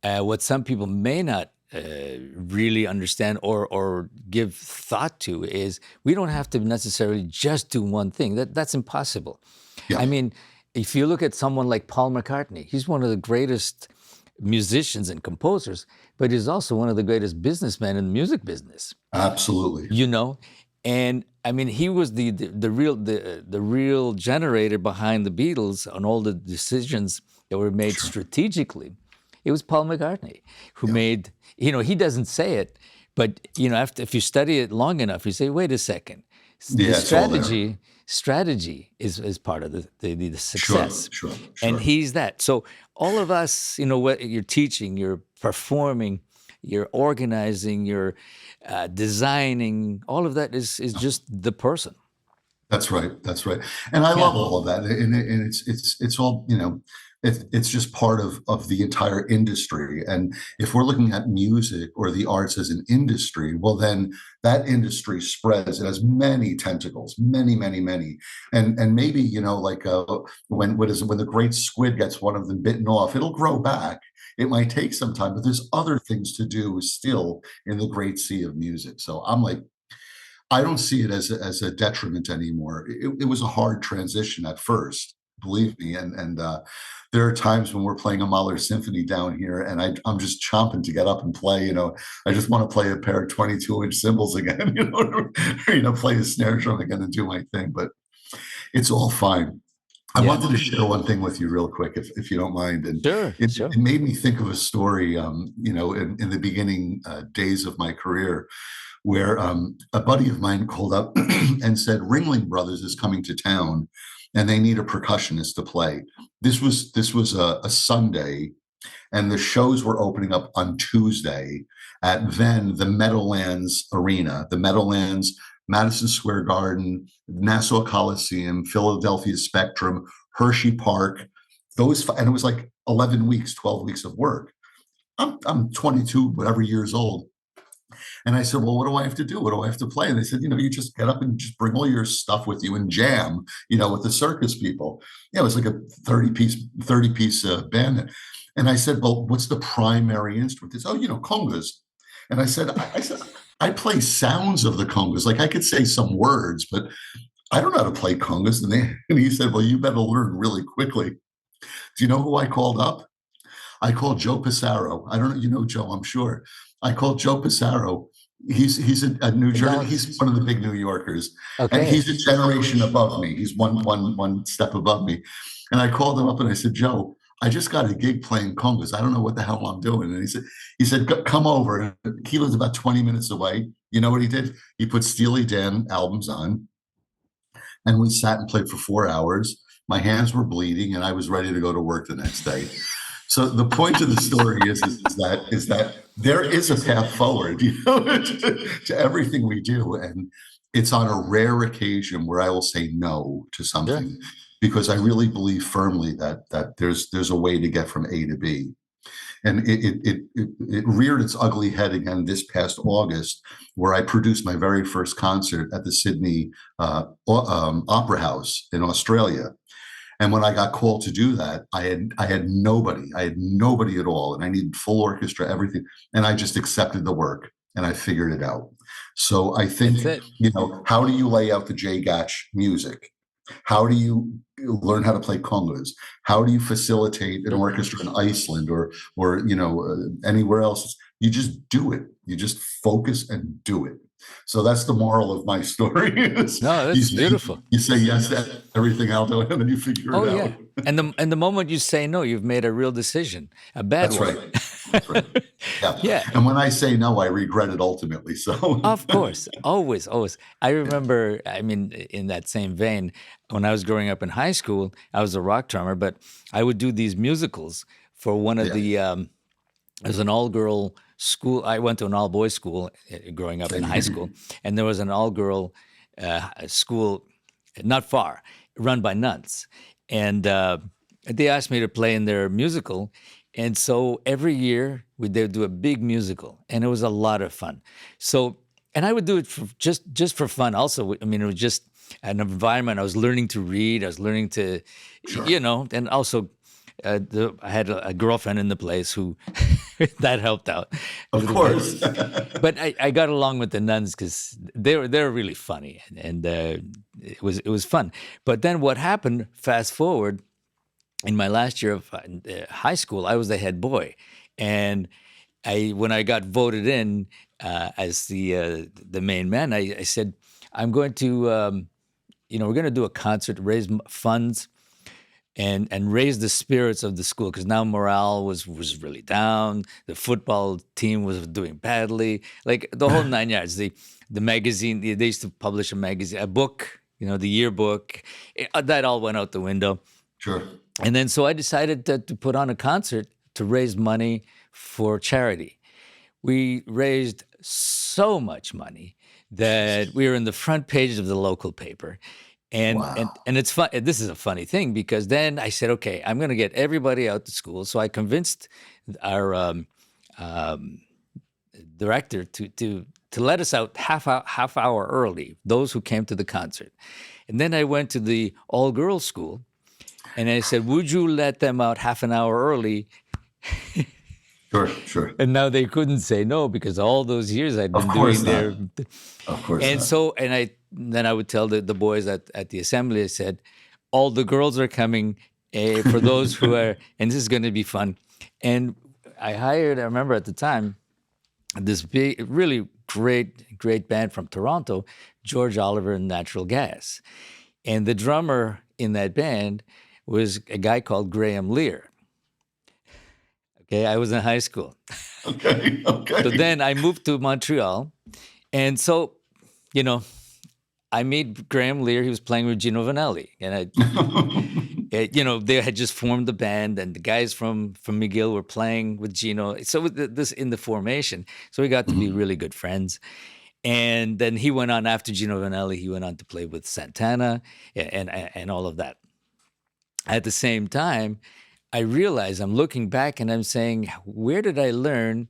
what some people may not really understand or give thought to is we don't have to necessarily just do one thing. That's impossible. Yeah, I mean, if you look at someone like Paul McCartney, he's one of the greatest musicians and composers, but he's also one of the greatest businessmen in the music business. absolutely. You know, and I mean, he was the real generator behind the Beatles on all the decisions that were made Sure. strategically. It was Paul McCartney who Yeah. made, he doesn't say it, but if you study it long enough, you say, wait a second, the Yeah, it's all there. strategy is part of the Sure, success, sure, and sure. he's that. So all of us, what you're teaching, you're performing, you're organizing, you're designing, all of that is just the person. That's right. That's right. And I Yeah. love all of that. And it's all, it's just part of the entire industry. And if we're looking at music or the arts as an industry, well, then that industry spreads. It has many tentacles, many, many, many. And maybe, like when the great squid gets one of them bitten off, it'll grow back. It might take some time, but there's other things to do still in the great sea of music. So I'm like, I don't see it as a detriment anymore. It was a hard transition at first, believe me, and there are times when we're playing a Mahler symphony down here, and I'm just chomping to get up and play. I just want to play a pair of 22-inch cymbals again, or, play a snare drum again and do my thing. But it's all fine. I Yeah. wanted to share one thing with you real quick, if you don't mind. And Sure. it Sure. made me think of a story, in the beginning days of my career, where a buddy of mine called up and said, Ringling Brothers is coming to town and they need a percussionist to play. This was a Sunday, and the shows were opening up on Tuesday at then the Meadowlands Arena, the Meadowlands, Madison Square Garden, Nassau Coliseum, Philadelphia Spectrum, Hershey Park. And it was like 11 weeks, 12 weeks of work. I'm 22, whatever years old. And I said, well, what do I have to do? What do I have to play? And they said, you just get up and just bring all your stuff with you and jam, with the circus people. Yeah, it was like a 30-piece band. And I said, well, what's the primary instrument? They said, oh, congas. And I said, I play sounds of the congas. Like I could say some words, but I don't know how to play congas. And he said, well, you better learn really quickly. Do you know who I called up? I called Joe Passaro. I don't know, you know Joe, I'm sure. I called Joe Passaro. He's a New Jersey. No. He's one of the big New Yorkers, and Okay. he's a generation above me. He's one step above me. And I called him up and I said, Joe, I just got a gig playing congas. I don't know what the hell I'm doing. And he said, come over. He lives about 20 minutes away. You know what he did? He put Steely Dan albums on, and we sat and played for 4 hours. My hands were bleeding, and I was ready to go to work the next day. So the point of the story is that there is a path forward, to everything we do, and it's on a rare occasion where I will say no to Sure. something because I really believe firmly that there's a way to get from A to B. And it reared its ugly head again this past August, where I produced my very first concert at the Sydney Opera House in Australia. And when I got called to do that, I had nobody at all, and I needed full orchestra, everything, and I just accepted the work and I figured it out. So I think, That's it. how do you lay out the J Gatch music? How do you learn how to play congas? How do you facilitate an Sure. orchestra in Iceland or anywhere else? You just do it. You just focus and do it. So that's the moral of my story. Is No, you that's say beautiful. you say yes to everything, Aldo, and then you figure Oh it yeah. out. And the moment you say no, you've made a real decision, a bad That's one. right. That's right. Yeah. Yeah. And when I say no, I regret it ultimately. So Of course, always, always. I remember, I mean, in that same vein, when I was growing up in high school, I was a rock drummer, but I would do these musicals for one of yeah. it was an all-girl school. I went to an all-boys school growing up in Same high here. school, and there was an all-girl school not far, run by nuns. And they asked me to play in their musical. And so every year they would do a big musical, and it was a lot of fun. So, and I would do it for just for fun. Also, I mean, it was just an environment. I was learning to read. I was learning to, Sure. and also I had a girlfriend in the place who that helped out a Of little bit. course. But I got along with the nuns because they were really funny, and it was fun. But then what happened? Fast forward, in my last year of high school, I was the head boy, and when I got voted in as the main man, I said, I'm going to we're going to do a concert, raise funds, and raise the spirits of the school, because now morale was really down. The football team was doing badly, like the whole nine yards. The magazine, they used to publish a magazine, a book, the yearbook. That all went out the window. Sure. And then so I decided to put on a concert to raise money for charity. We raised so much money that we were in the front page of the local paper. And Wow. and and it's fun. This is a funny thing, because then I said, okay, I'm going to get everybody out to school. So I convinced our director to let us out half hour early, those who came to the concert. And then I went to the all girls school, and I said, would you let them out half an hour early? Sure. Sure. And now they couldn't say no, because all those years I'd Of been course doing not. their. Of course And not. so, then I would tell the boys at the assembly, I said, all the girls are coming, for those who are, and this is going to be fun. And I remember at the time, this big, really great band from Toronto, George Oliver and Natural Gas. And the drummer in that band was a guy called Graham Lear. Okay, I was in high school. Okay. So Okay. then I moved to Montreal. And so, I meet Graham Lear. He was playing with Gino Vanelli. And they had just formed the band, and the guys from McGill were playing with Gino. So with this in the formation. So we got to be Mhm. really good friends. And then he went on, after Gino Vanelli, he went on to play with Santana and all of that. At the same time, I realize I'm looking back and I'm saying, where did I learn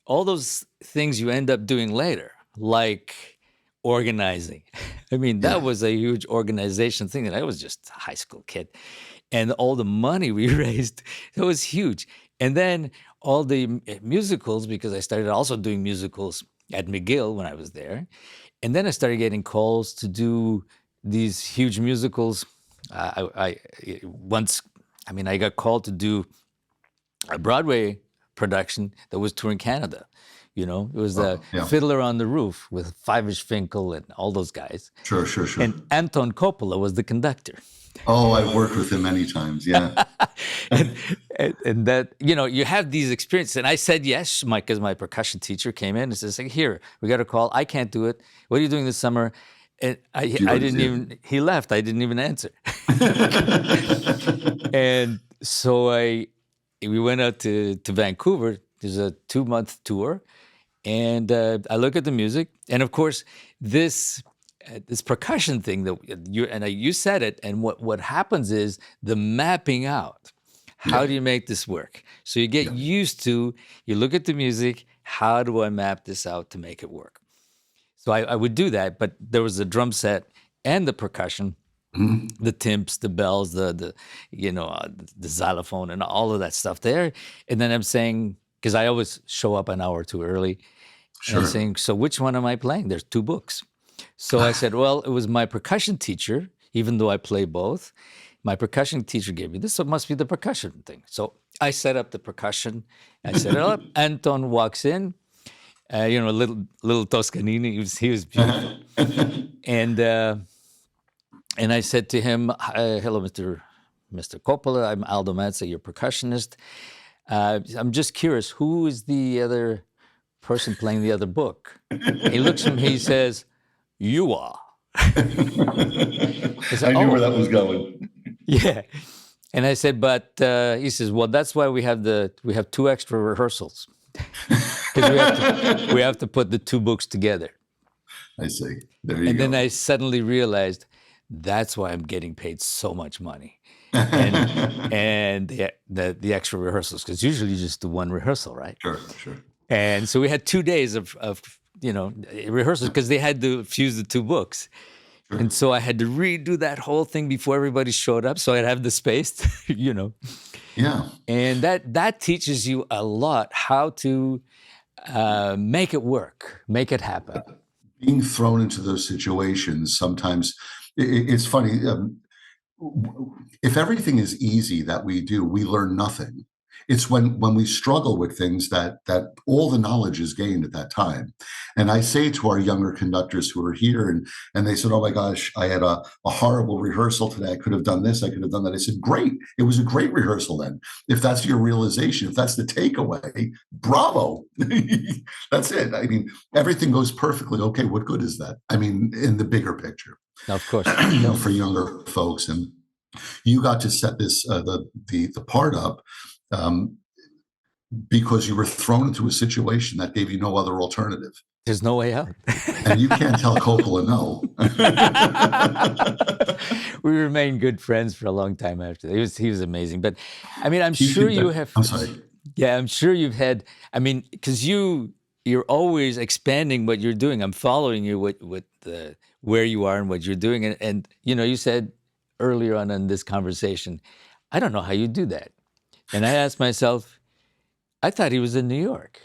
all those things you end up doing later, like organizing? I mean, that Yeah. was a huge organization thing, and I was just a high school kid. And all the money we raised, it was huge. And then all the musicals, because I started also doing musicals at McGill when I was there. And then I started getting calls to do these huge musicals. Once, I mean, I got called to do a Broadway production that was touring Canada. You know, it was the Yeah. Fiddler on the Roof with Fivish Finkel and all those guys. Sure. And Anton Coppola was the conductor. Oh, I've worked with him many times. Yeah. and that, you know, you have these experiences. And I said yes, because my percussion teacher came in and says, like, here, we got a call. I can't do it. What are you doing this summer? And I didn't even, he left. I didn't even answer. And so we went out to Vancouver. There's a 2-month tour. And I look at the music. And of course, this percussion thing that you said it, and what happens is the mapping out. How do you make this work? So you get used to, you look at the music, how do I map this out to make it work? So I would do that, but there was the drum set and the percussion, the timps, the bells, the xylophone and all of that stuff there. And then I'm saying, because I always show up an hour too early, and I'm saying, so which one am I playing? There's 2 books. So I said, well, it was my percussion teacher, even though I play both. My percussion teacher gave me this, so it must be the percussion thing. So I set up the percussion. I set it up. Anton walks in, little Toscanini. He was beautiful. And I said to him, hello, Mr. Coppola. I'm Aldo Mazza, your percussionist. I'm just curious, who is the other person playing the other book? He looks at me, he says, you are. I said, I knew where that was going. Yeah. And I said, but he says, well, that's why we have 2 extra rehearsals. Because we have to put the 2 books together. I see. There you go. And then I suddenly realized that's why I'm getting paid so much money. And the extra rehearsals, because usually you just do 1 rehearsal, right? Sure. And so we had 2 days of rehearsals because they had to fuse the 2 books. Sure. And so I had to redo that whole thing before everybody showed up, so I'd have the space, Yeah. And that teaches you a lot how to make it work, make it happen. Being thrown into those situations, sometimes it's funny. If everything is easy that we do, we learn nothing. It's when we struggle with things that all the knowledge is gained at that time. And I say to our younger conductors who are here, and they said, oh my gosh, I had a horrible rehearsal today. I could have done this. I could have done that. I said, great. It was a great rehearsal then. If that's your realization, if that's the takeaway, bravo. That's it. I mean, everything goes perfectly. Okay, what good is that? I mean, in the bigger picture. Of course. For younger folks. And you got to set this, the part up, because you were thrown into a situation that gave you no other alternative. There's no way out. And you can't tell Coppola no. We remained good friends for a long time after that. He was amazing. But I mean, I'm sure you've had, I mean, because you're always expanding what you're doing. I'm following you with where you are and what you're doing. And you said earlier on in this conversation, I don't know how you do that. And I asked myself, I thought he was in New York.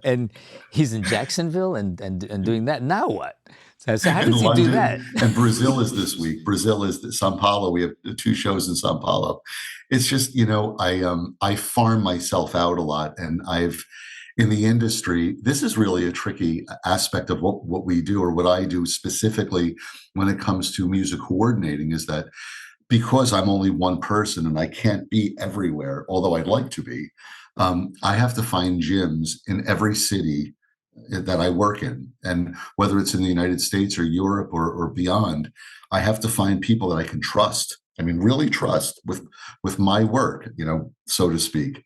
And he's in Jacksonville and doing that. Now what? So I said, how does he do that? And Brazil is this week. Brazil is Sao Paulo. We have 2 shows in Sao Paulo. It's just, I farm myself out a lot. And in the industry, this is really a tricky aspect of what we do, or what I do specifically when it comes to music coordinating, is that because I'm only one person and I can't be everywhere, although I'd like to be, I have to find gyms in every city that I work in. And whether it's in the United States or Europe or beyond, I have to find people that I can trust. I mean, really trust with my work, so to speak.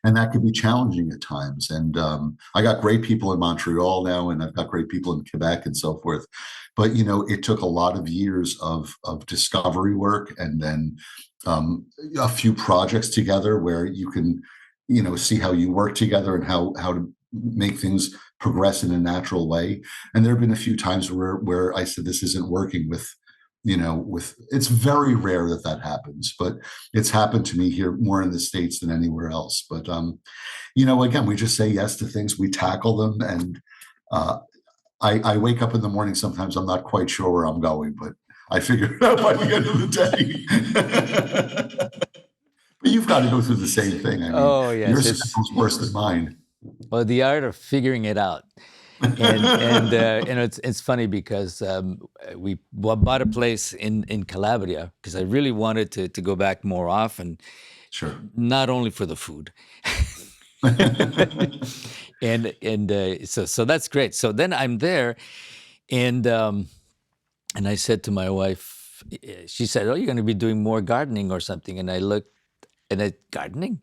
And that can be challenging at times. And I got great people in Montreal now, and I've got great people in Quebec and so forth. But, it took a lot of years of discovery work, and then a few projects together where you can, see how you work together and how to make things progress in a natural way. And there have been a few times where I said, this isn't working with it's very rare that happens, but it's happened to me here more in the States than anywhere else. But, again, we just say yes to things, we tackle them. And I wake up in the morning. Sometimes I'm not quite sure where I'm going, but I figure it out by the end of the day. But you've got to go through the same thing. I mean, Oh your yes, it's schedule's worse than mine. well the art of figuring it out. And it's funny because we bought a place in Calabria because I really wanted to go back more often, Sure. not only for the food. And so that's great. So then I'm there, and I said to my wife, she said, "Oh, you're going to be doing more gardening or something." And I looked, and gardening.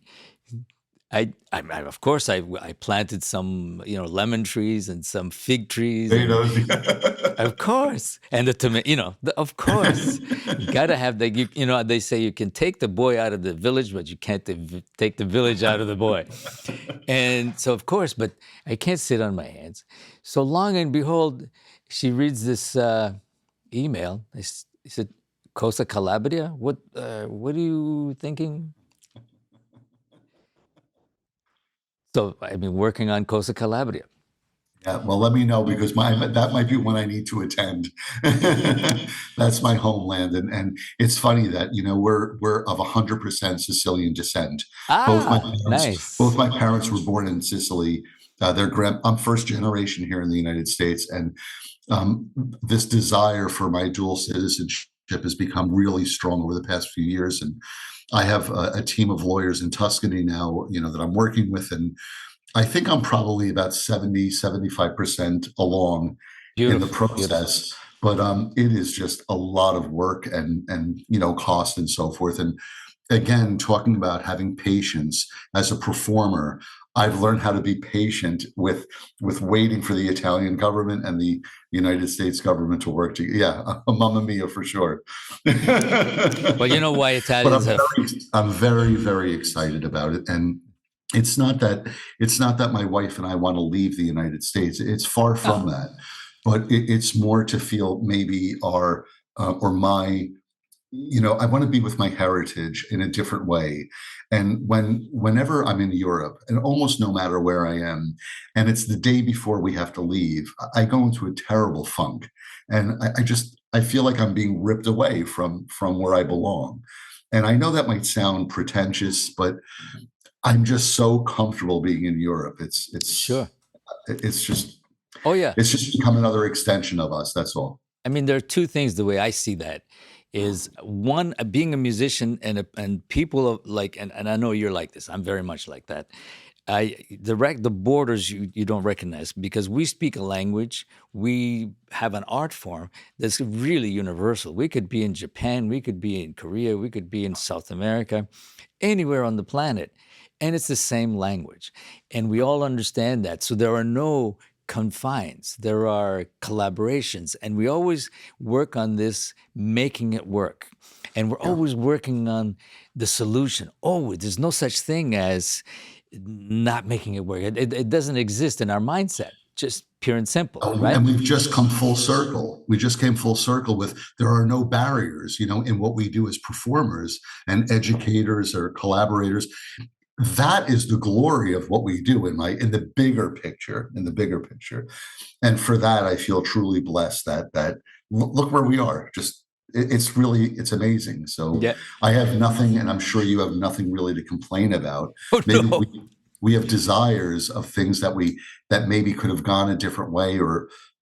Of course, I planted some, lemon trees and some fig trees, and Potatoes. of course, and the tomato, of course, you gotta have the, they say you can take the boy out of the village, but you can't take the village out of the boy. And so, of course, but I can't sit on my hands. So long and behold, she reads this email. I said, Costa Calabria? What are you thinking? So I've been working on Costa Calabria. Yeah, well, let me know because that might be one I need to attend. That's my homeland, and it's funny that we're of 100% Sicilian descent. Both my Ah, parents, both nice. my parents were born in Sicily. I'm first generation here in the United States, and this desire for my dual citizenship has become really strong over the past few years. And I have a team of lawyers in Tuscany now, that I'm working with, and I think I'm probably about 70, 75% along in the Beautiful, beautiful. process, but it is just a lot of work and cost and so forth. And again, talking about having patience as a performer, I've learned how to be patient with waiting for the Italian government and the United States government to work together. Yeah, a mamma mia for sure. Well, you know why But Italians have. I'm very, very excited about it. And it's not that my wife and I want to leave the United States. It's far from Ah, that. But it's more to feel maybe our or my I want to be with my heritage in a different way. And whenever I'm in Europe, and almost no matter where I am, and it's the day before we have to leave, I go into a terrible funk. And I feel like I'm being ripped away from where I belong. And I know that might sound pretentious, but I'm just so comfortable being in Europe. sure. It's just Oh, yeah. it's just become another extension of us. That's all. I mean, there are two things the way I see that is one, being a musician and people like, and I know you're like this. I'm very much like that. The borders you don't recognize because we speak a language, we have an art form that's really universal. We could be in Japan, we could be in Korea, we could be in South America, anywhere on the planet, and it's the same language, and we all understand that. So there are no confines, there are collaborations, and we always work on this, making it work, and we're Yeah. always working on the solution. Always, there's no such thing as not making it work. It doesn't exist in our mindset, just pure and simple, Oh, right? and we've just come full circle. We just came full circle with there are no barriers, in what we do as performers and educators or collaborators. That is the glory of what we do in the bigger picture, And for that, I feel truly blessed that look where we are. Just it's amazing. So Yeah. I have nothing, and I'm sure you have nothing really to complain about. Oh Maybe no. we have desires of things that maybe could have gone a different way,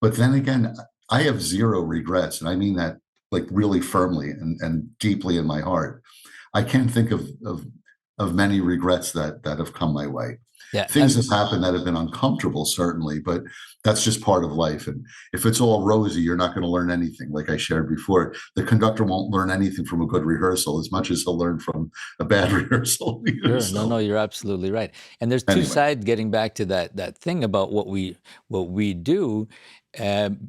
but then again, I have zero regrets, and I mean that like really firmly and deeply in my heart. I can't think of many regrets that have come my way. Yeah. Things have happened that have been uncomfortable, certainly, but that's just part of life. And if it's all rosy, you're not going to learn anything. Like I shared before, the conductor won't learn anything from a good rehearsal as much as he'll learn from a bad rehearsal. Sure. No, So no, you're absolutely right. And there's two anyway, sides. Getting back to that thing about what we do,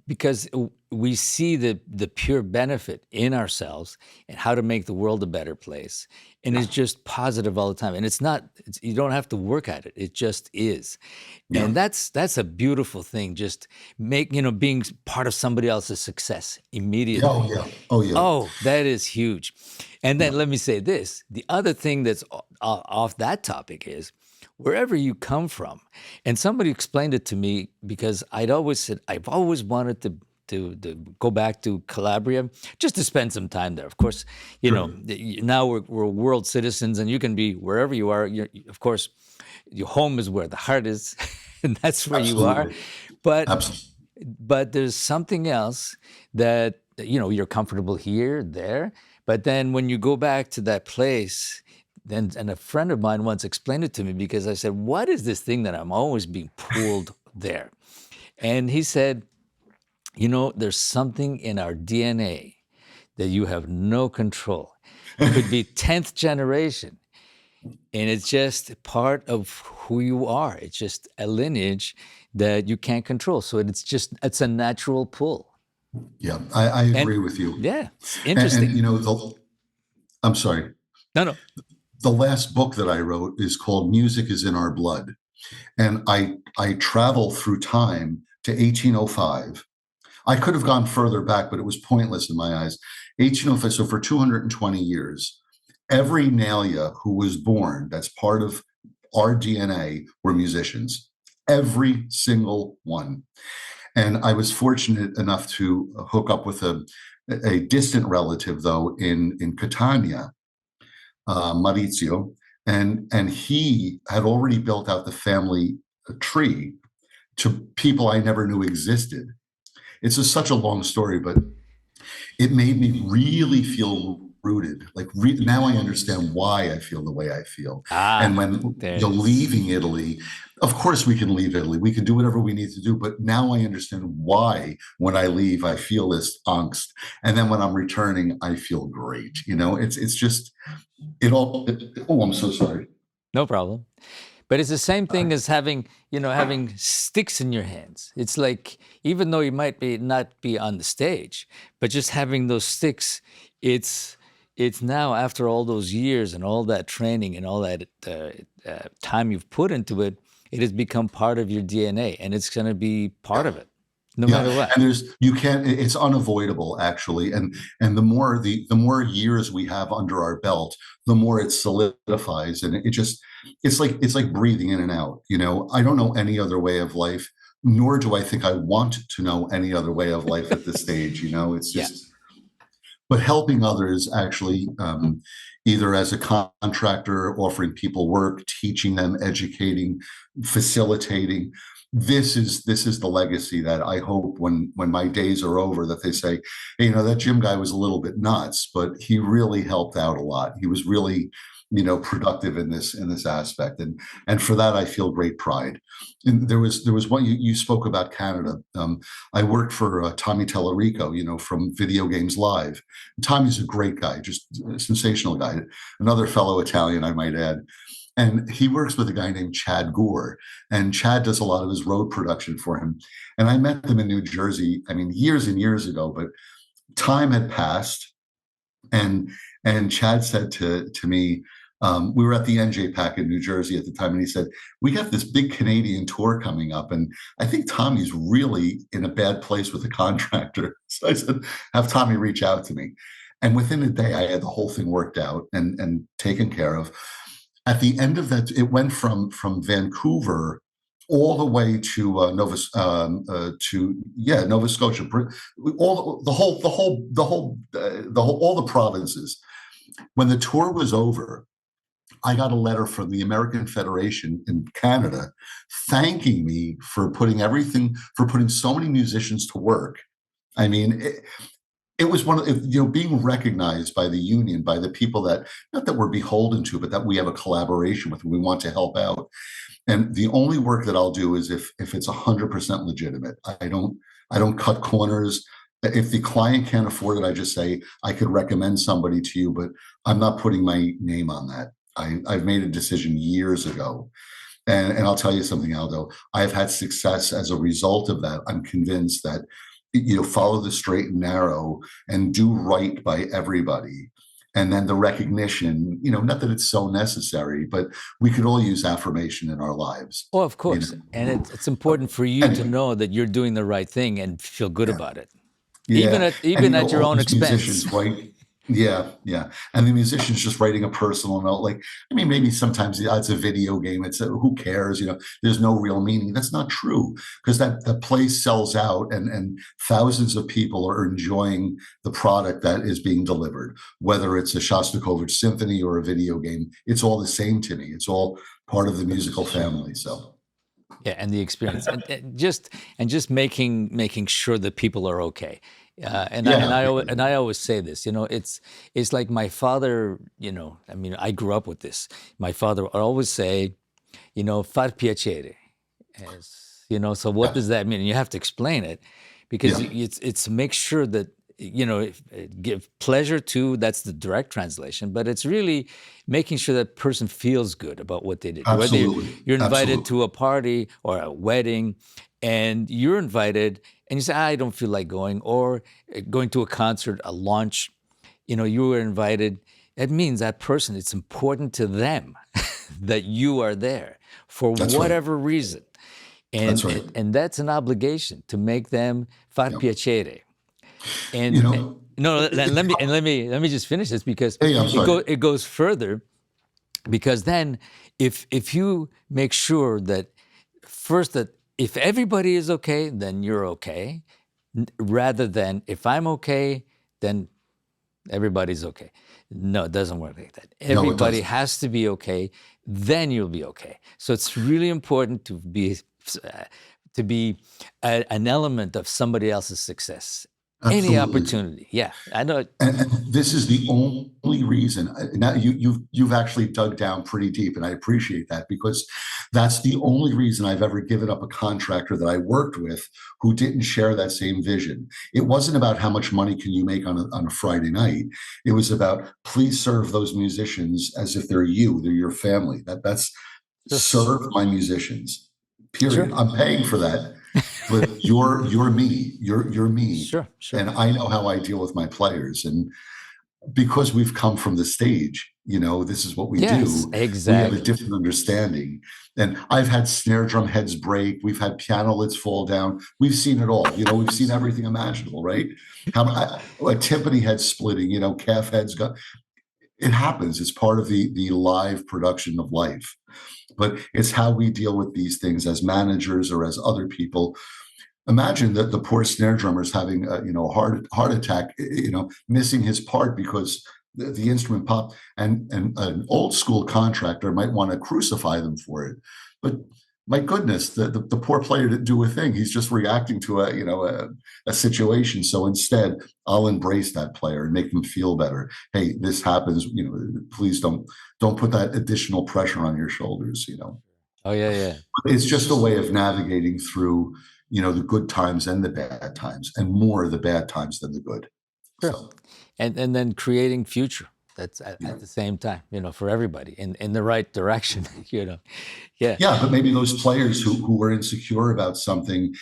because we see the pure benefit in ourselves and how to make the world a better place, and it's just positive all the time. And you don't have to work at it. It just is, yeah. and that's a beautiful thing. Just being part of somebody else's success Oh immediately. yeah. Oh yeah. Oh, that is huge. And then Yeah. let me say this. The other thing that's off that topic is wherever you come from. And somebody explained it to me because I'd always said, I've always wanted to go back to Calabria just to spend some time there. Of course, Sure. now we're world citizens and you can be wherever you are. Of course, your home is where the heart is, and that's where you are. Absolutely. But Absolutely. there's something else that you're comfortable here, there. But then when you go back to that place, then and a friend of mine once explained it to me because I said, "What is this thing that I'm always being pulled there?" And he said, there's something in our DNA that you have no control. It could be 10th generation, and it's just part of who you are. It's just a lineage that you can't control. So it's a natural pull. Yeah, I And agree with you. yeah, it's And interesting. I'm sorry. No, no. The last book that I wrote is called Music is in Our Blood. And I travel through time to 1805. I could have gone further back, but it was pointless in my eyes. 1805, so for 220 years, every Neglia who was born, that's part of our DNA, were musicians. Every single one. And I was fortunate enough to hook up with a distant relative, though, in Catania, Maurizio, and he had already built out the family tree to people I never knew existed. It's such a long story, but it made me really feel rooted. Like now I understand why I feel the way I feel. And when There it you're is. leaving Italy, of course we can leave Italy. We can do whatever we need to do. But now I understand why when I leave, I feel this angst. And then when I'm returning, I feel great. It's just it all. Oh, I'm so sorry. No problem. But it's the same thing as having sticks in your hands. It's like even though you might be not be on the stage, but just having those sticks, it's it's now after all those years and all that training and all that time you've put into it, it has become part of your DNA, and it's going to be part of it, no Yeah, matter what. and you can't. It's unavoidable, actually. And the more years we have under our belt, the more it solidifies, and it's like breathing in and out. I don't know any other way of life, nor do I think I want to know any other way of life at this stage. It's Yeah. just. But helping others actually, either as a contractor, offering people work, teaching them, educating, facilitating. This is the legacy that I hope when my days are over that they say, hey, that Jim guy was a little bit nuts, but he really helped out a lot. He was really, productive in this aspect, and for that I feel great pride. And there was one you spoke about Canada. I worked for Tommy Tellerico, from Video Games Live. Tommy's a great guy, just a sensational guy. Another fellow Italian, I might add. And he works with a guy named Chad Gore. And Chad does a lot of his road production for him. And I met them in New Jersey, I mean, years and years ago, but time had passed. And Chad said to me, we were at the NJ in New Jersey at the time, and he said, we got this big Canadian tour coming up, and I think Tommy's really in a bad place with the contractor. So I said, have Tommy reach out to me. And within a day, I had the whole thing worked out and taken care of. At the end of that, it went from Vancouver all the way to Nova Scotia, all all the provinces. When the tour was over, I got a letter from the American Federation in Canada thanking me for putting so many musicians to work. I mean, it was one of being recognized by the union, by the people that not that we're beholden to, but that we have a collaboration with. We want to help out, and the only work that I'll do is if it's 100% legitimate. I don't cut corners. If the client can't afford it, I just say I could recommend somebody to you, but I'm not putting my name on that. I've made a decision years ago. And I'll tell you something, Aldo. I've had success as a result of that. I'm convinced that follow the straight and narrow and do right by everybody. And then the recognition, not that it's so necessary, but we could all use affirmation in our lives. Oh, of course. And it's important for you to Anyway, know that you're doing the right thing and feel good yeah, about it, yeah. And even at your all own these expense. musicians, right? Yeah, yeah. And the musician's just writing a personal note. Like, I mean, maybe sometimes yeah, it's a video game. Who cares? There's no real meaning. That's not true because that place sells out, and thousands of people are enjoying the product that is being delivered. Whether it's a Shostakovich symphony or a video game, it's all the same to me. It's all part of the musical family. So, Yeah, and the experience, and just making sure that people are okay. yeah, And I always say this, it's like my father. I mean, I grew up with this. My father would always say, far piacere. So what yeah, does that mean? And you have to explain it, because yeah, it's make sure that give pleasure to, that's the direct translation, but it's really making sure that person feels good about what they did. Whether absolutely, you're invited absolutely. to a party or a wedding, and you're invited, and you say, I don't feel like going, or going to a concert, a launch, you were invited. That means that person, it's important to them that you are there for That's right. whatever reason. That's And right. and that's an obligation to make them far Yeah. piacere. You And know, no, it, it, let me just finish this, because hey, I'm sorry. it goes further. Because then, if you make sure that first, that if everybody is okay, then you're okay, rather than if I'm okay, then everybody's okay. No, it doesn't work like that. No, it Everybody doesn't. has to be okay, then you'll be okay. So it's really important uh, to be an element of somebody else's success. Any Absolutely. opportunity, yeah, I know. And this is the only reason. Now you've actually dug down pretty deep, and I appreciate that because that's the only reason I've ever given up a contractor that I worked with who didn't share that same vision. It wasn't about how much money can you make on a Friday night. It was about, please serve those musicians as if they're your family. That's Sure, serve my musicians. sure, Period. I'm paying for that, but you're me. You're me, sure, sure. and I know how I deal with my players. And because we've come from the stage, this is what we Yes, do. We have a exactly. different understanding. And I've had snare drum heads break. We've had piano lids fall down. We've seen it all. We've seen everything imaginable, right? A timpani head splitting. Calf heads got. It happens. It's part of the live production of life. But it's how we deal with these things as managers or as other people. Imagine that the poor snare drummer is having a heart attack, missing his part because the instrument popped, and an old school contractor might want to crucify them for it. But my goodness, the poor player didn't do a thing. He's just reacting to a situation. So instead, I'll embrace that player and make them feel better. Hey, this happens. Please don't put that additional pressure on your shoulders. Oh, yeah, yeah. It's just a way of navigating through the good times and the bad times, and more the bad times than the good. Sure. So And then creating future, that's yeah, at the same time, for everybody, in the right direction. Yeah, yeah. But maybe those players who were insecure about something,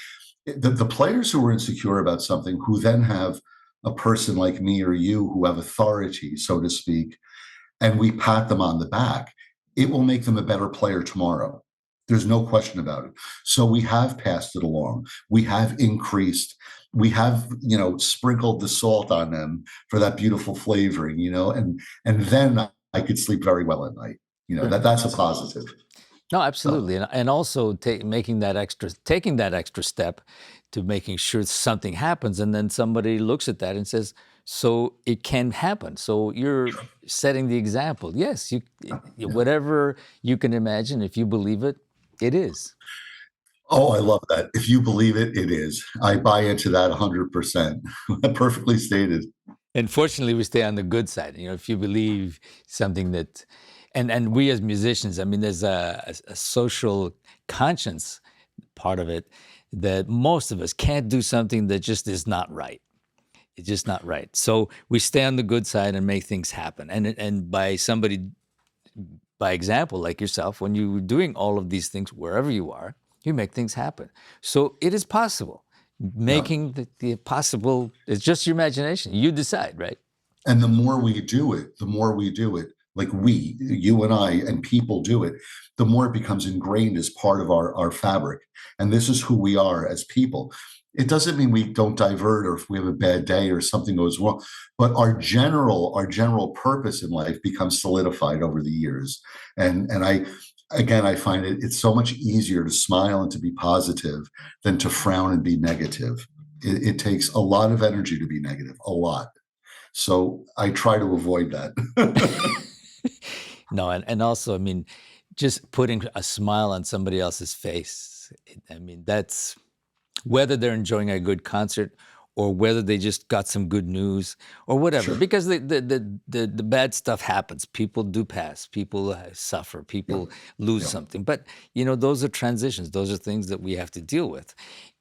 the players who were insecure about something, who then have a person like me or you who have authority, so to speak, and we pat them on the back, it will make them a better player tomorrow. There's no question about it. So we have passed it along. We have increased. We have, sprinkled the salt on them for that beautiful flavoring, and then I could sleep very well at night. sure. That's a positive. No, So absolutely, and also taking that extra step to making sure something happens, and then somebody looks at that and says, "So it can happen." So you're setting the example. Yes, yeah. whatever you can imagine, if you believe it, it is. Oh, I love that. If you believe it, it is. I buy into that 100%. Perfectly stated. And fortunately, we stay on the good side. If you believe something that, and we as musicians, I mean, there's a social conscience part of it, that most of us can't do something that just is not right. It's just not right. So we stay on the good side and make things happen. And by example, like yourself, when you're doing all of these things wherever you are, you make things happen. So it is possible. Yeah. Making the possible, it's just your imagination. You decide, right? And the more we do it, like you and I, and people do it, the more it becomes ingrained as part of our fabric. And this is who we are as people. It doesn't mean we don't divert or if we have a bad day or something goes wrong, but our general purpose in life becomes solidified over the years. And I find it's so much easier to smile and to be positive than to frown and be negative. It takes a lot of energy to be negative, a lot. So I try to avoid that. No, and also, I mean, just putting a smile on somebody else's face. I mean, that's whether they're enjoying a good concert or whether they just got some good news or whatever. Sure. Because the bad stuff happens. People do pass. People suffer. Yeah. People lose Yeah. something. But those are transitions. Those are things that we have to deal with,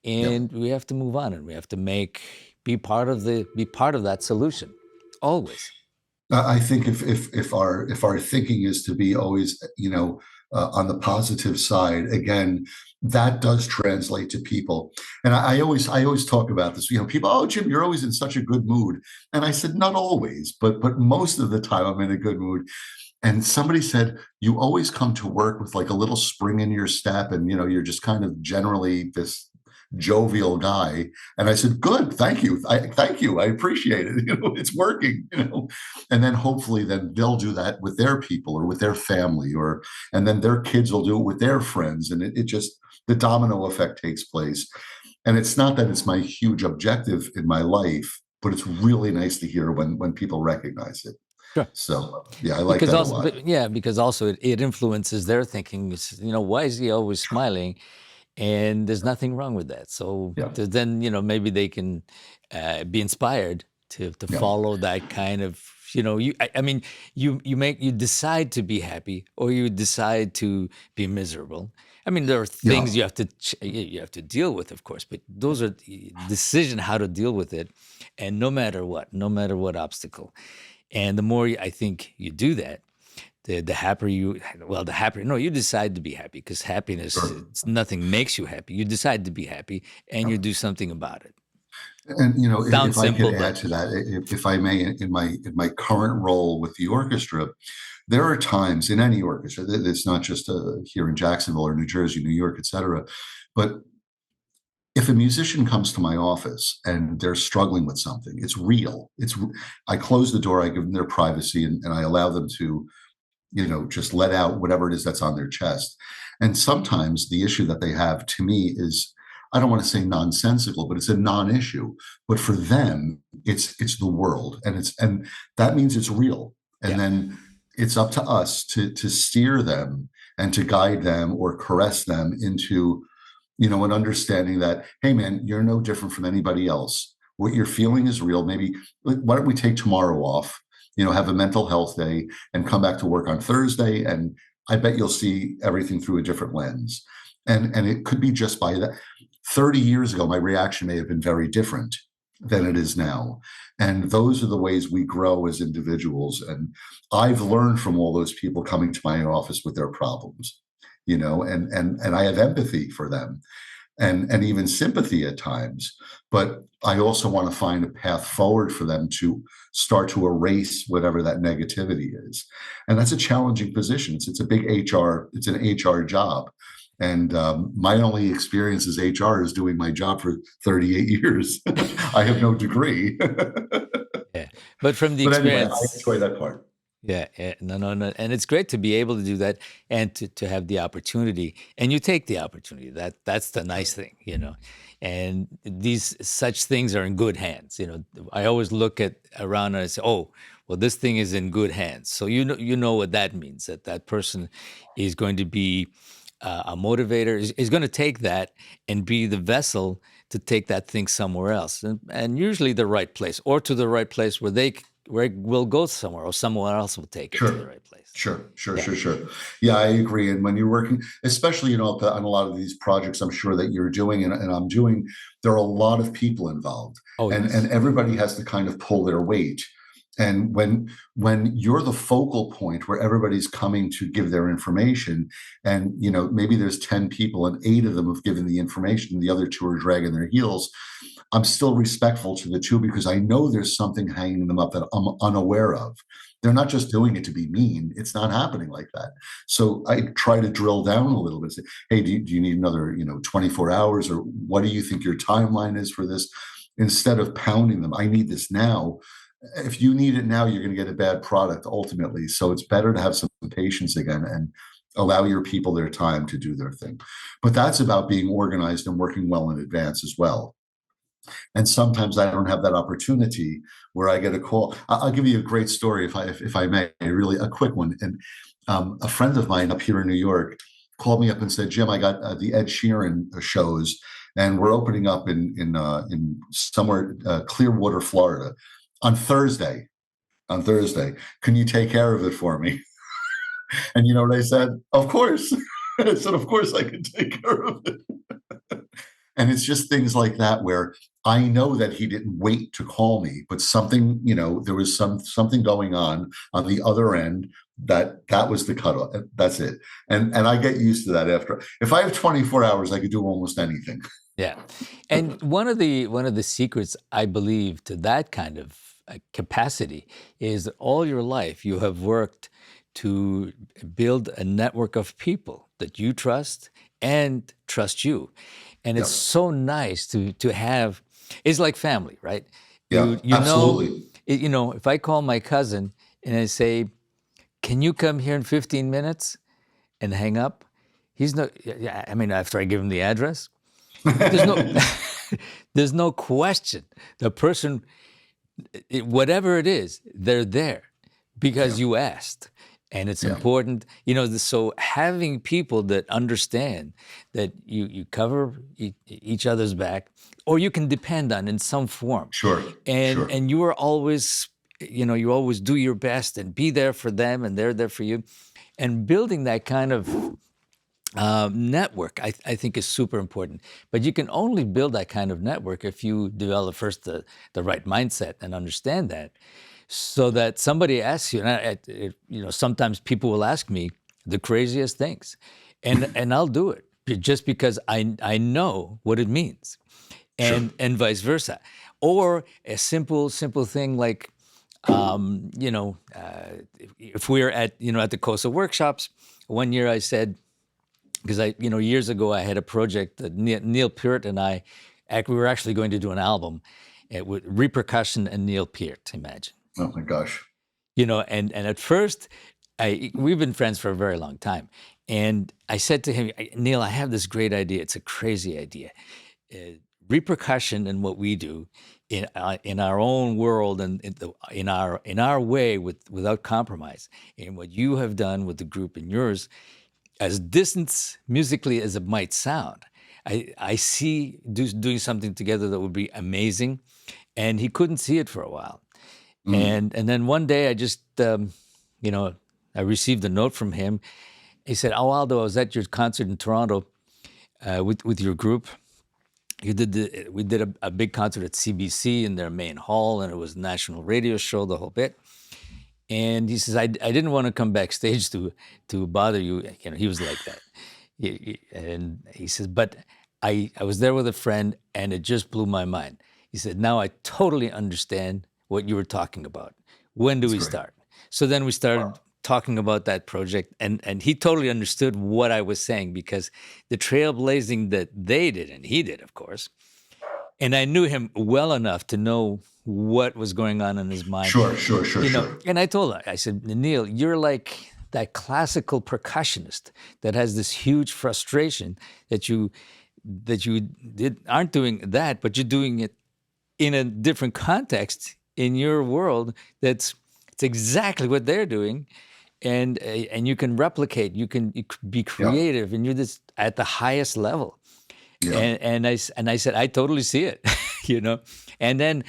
Yeah. and we have to move on, and we have to be part of that solution, always. I think if our thinking is to be always, on the positive side, again, that does translate to people. And I always talk about this. People, oh, Jim, you're always in such a good mood. And I said, not always, but most of the time I'm in a good mood. And somebody said, you always come to work with like a little spring in your step, and you're just kind of generally this jovial guy. And I said, good, thank you. Thank you. I appreciate it. It's working. And then hopefully then they'll do that with their people or with their family, and then their kids will do it with their friends. And it just, the domino effect takes place. And it's not that it's my huge objective in my life, but it's really nice to hear when people recognize it. Sure. So yeah, I like that a lot. Because also it influences their thinking. Why is he always smiling? And there's nothing wrong with that. So Yeah. then, maybe they can be inspired to Yeah. follow that kind of, I mean, you decide to be happy or you decide to be miserable. I mean, there are things Yeah. you have to deal with, of course, but those are the decision how to deal with it. And no matter what obstacle. And the more I think you do that, the happier you decide to be happy, because happiness, Sure. nothing makes you happy. You decide to be happy and you Yeah. do something about it. And Sounds if I simple, could add but to that, if I may, in my current role with the orchestra, there are times in any orchestra. It's not just here in Jacksonville or New Jersey, New York, et cetera. But if a musician comes to my office and they're struggling with something, it's real. I close the door, I give them their privacy, and I allow them to, just let out whatever it is that's on their chest. And sometimes the issue that they have, to me, is, I don't want to say nonsensical, but it's a non-issue. But for them, it's the world, and that means it's real. And yeah, then it's up to us to steer them and to guide them or caress them into, an understanding that, hey man, you're no different from anybody else. What you're feeling is real. Maybe, why don't we take tomorrow off, have a mental health day and come back to work on Thursday, and I bet you'll see everything through a different lens. And it could be just by that. 30 years ago, my reaction may have been very different than it is now. And those are the ways we grow as individuals. And I've learned from all those people coming to my office with their problems, and I have empathy for them, and even sympathy at times. But I also want to find a path forward for them to start to erase whatever that negativity is. And that's a challenging position. It's a big it's an HR job. And my only experience as HR is doing my job for 38 years. I have no degree. yeah. But from the But anyway, I experience, enjoy that part. yeah, no, and it's great to be able to do that and to have the opportunity, and you take the opportunity. That's the nice thing, And these such things are in good hands. I always look at around and I say, oh, well, this thing is in good hands. So you know what that means. That person is going to be a motivator. Is going to take that and be the vessel to take that thing somewhere else, and usually the right place, or to the right place where it will go somewhere, or someone else will take it to the Sure. right place. Sure, sure, Yeah. sure, sure. Yeah, I agree. And when you're working, especially, on a lot of these projects, I'm sure that you're doing and I'm doing, there are a lot of people involved, Oh and yes. everybody has to kind of pull their weight. And when you're the focal point where everybody's coming to give their information, and maybe there's 10 people and 8 of them have given the information, and the other 2 are dragging their heels, I'm still respectful to the 2 because I know there's something hanging them up that I'm unaware of. They're not just doing it to be mean. It's not happening like that. So I try to drill down a little bit. Say, hey, do you need another, 24 hours, or what do you think your timeline is for this? Instead of pounding them, I need this now. If you need it now, you're going to get a bad product ultimately. So it's better to have some patience again and allow your people their time to do their thing. But that's about being organized and working well in advance as well. And sometimes I don't have that opportunity where I get a call. I'll give you a great story if I may, really a quick one. And a friend of mine up here in New York called me up and said, Jim, I got the Ed Sheeran shows, and we're opening up in somewhere Clearwater, Florida, on Thursday. On Thursday, can you take care of it for me? And you know what I said? Of course. I said, of course I can take care of it. And it's just things like that where I know that he didn't wait to call me, but something, there was something going on the other end that was the cutoff. That's it. And I get used to that after. If I have 24 hours, I could do almost anything. Yeah. And one of the secrets, I believe, to that kind of capacity is that all your life you have worked to build a network of people that you trust and trust you. And it's Yeah. so nice to have, it's like family, right? Yeah, absolutely. If I call my cousin and I say, can you come here in 15 minutes, and hang up, he's no, yeah, I mean, after I give him the address, there's no, there's no question. The person, whatever it is, they're there because Yeah. you asked. And it's Yeah. important, so having people that understand that you cover each other's back, or you can depend on in some form. Sure. And Sure. and you are always, you always do your best and be there for them, and they're there for you. And building that kind of network, I think, is super important. But you can only build that kind of network if you develop first the right mindset and understand that. So that somebody asks you, and sometimes people will ask me the craziest things, and I'll do it just because I know what it means, Sure. and vice versa, or a simple thing like, if we're at the COSA workshops, one year I said, because years ago I had a project that Neil Peart and we were actually going to do an album with repercussion and Neil Peart. Imagine. Oh my gosh. And at first, we've been friends for a very long time. And I said to him, Neil, I have this great idea. It's a crazy idea. Repercussion and what we do in our own world and in our way without compromise. And what you have done with the group and yours, as distant musically as it might sound, I see doing something together that would be amazing. And he couldn't see it for a while. Mm. And then one day I just, I received a note from him. He said, "Oh, Aldo, I was at your concert in Toronto with your group. We did a big concert at CBC in their main hall, and it was a national radio show, the whole bit." And he says, I didn't want to come backstage to bother you. He was like that. And he says, but I was there with a friend, and it just blew my mind. He said, now I totally understand what you were talking about. When do That's we great. start? So then we started Wow. talking about that project, and he totally understood what I was saying, because the trailblazing that they did, and he did, of course, and I knew him well enough to know what was going on in his mind. Sure. Sure. Sure. Sure. And I told him, I said, Neil, you're like that classical percussionist that has this huge frustration that you aren't doing that, but you're doing it in a different context in your world. It's exactly what they're doing, and you can replicate, you can be Yeah. creative, and you're this at the highest level. Yeah. And I said, I totally see it, And then,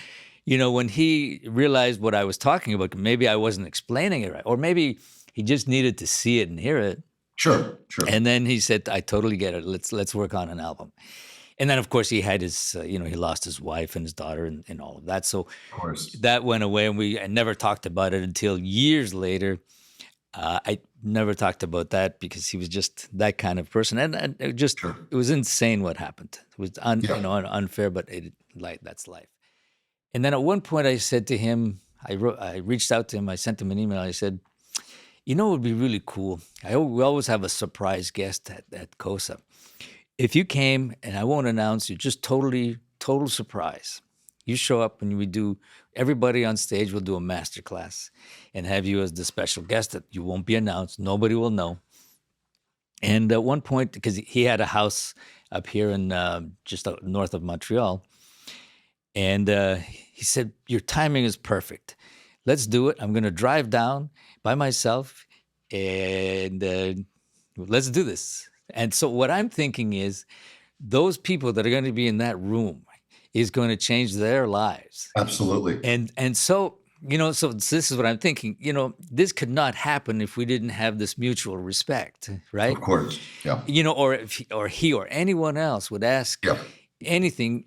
when he realized what I was talking about, maybe I wasn't explaining it right, or maybe he just needed to see it and hear it. Sure. Sure. And then he said, I totally get it. Let's work on an album. And then, of course, he had his, he lost his wife and his daughter and all of that. So Of course. that went away, and I never talked about it until years later. I never talked about that because he was just that kind of person, and Sure. it was insane what happened. It was Yeah. unfair, but that's life. And then at one point I said to him, I reached out to him. I sent him an email. I said, you know, it would be really cool. We always have a surprise guest at COSA. If you came, and I won't announce you, just total surprise. You show up and we do, everybody on stage will do a master class and have you as the special guest that you won't be announced. Nobody will know. And at one point, because he had a house up here in just north of Montreal, and he said, your timing is perfect. Let's do it. I'm going to drive down by myself and let's do this. And so what I'm thinking is those people that are going to be in that room is going to change their lives. Absolutely. And so, you know, so this is what I'm thinking, you know, this could not happen if we didn't have this mutual respect, right? Of course. Yeah. You know, or if he or anyone else would ask Yeah. anything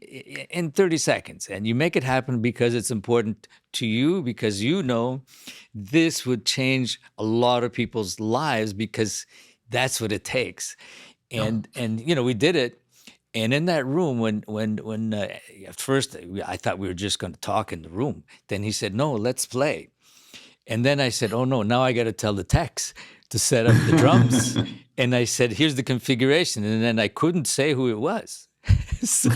in 30 seconds, and you make it happen because it's important to you, because you know this would change a lot of people's lives, because that's what it takes. And you know, we did it. And in that room, when at first I thought we were just going to talk in the room, then he said, no, let's play. And then I said, oh no, now I got to tell the techs to set up the drums. And I said, here's the configuration. And then I couldn't say who it was. So,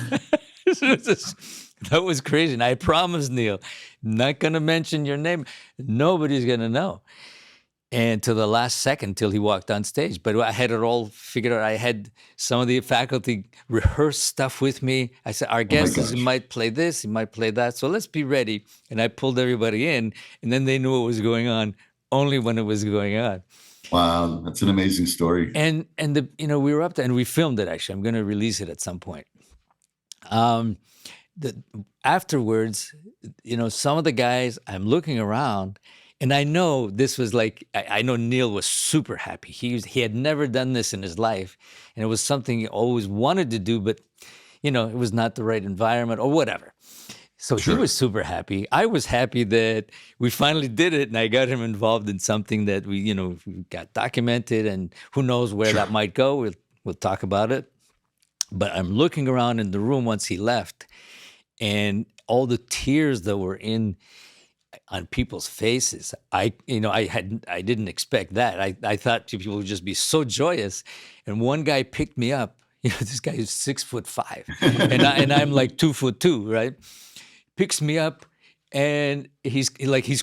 that was crazy. And I promised Neil, not going to mention your name. Nobody's going to know. And to the last second, till he walked on stage. But I had it all figured out. I had some of the faculty rehearse stuff with me. I said, our guest is, he might play this, he might play that. So let's be ready. And I pulled everybody in, and then they knew what was going on only when it was going on. Wow, that's an amazing story. And you know, we were up there and we filmed it. Actually, I'm going to release it at some point. Afterwards, you know, some of the guys, I'm looking around, and I know this was like, I know Neil was super happy. He had never done this in his life, and it was something he always wanted to do, but you know, it was not the right environment or whatever. So He was super happy. I was happy that we finally did it, and I got him involved in something that we got documented, and who knows where that might go. We'll talk about it. But I'm looking around in the room once he left, and all the tears that were on people's faces. I didn't expect that. I thought people would just be so joyous. And one guy picked me up. You know, this guy is 6'5", and I'm like 2'2", right? Picks me up, and he's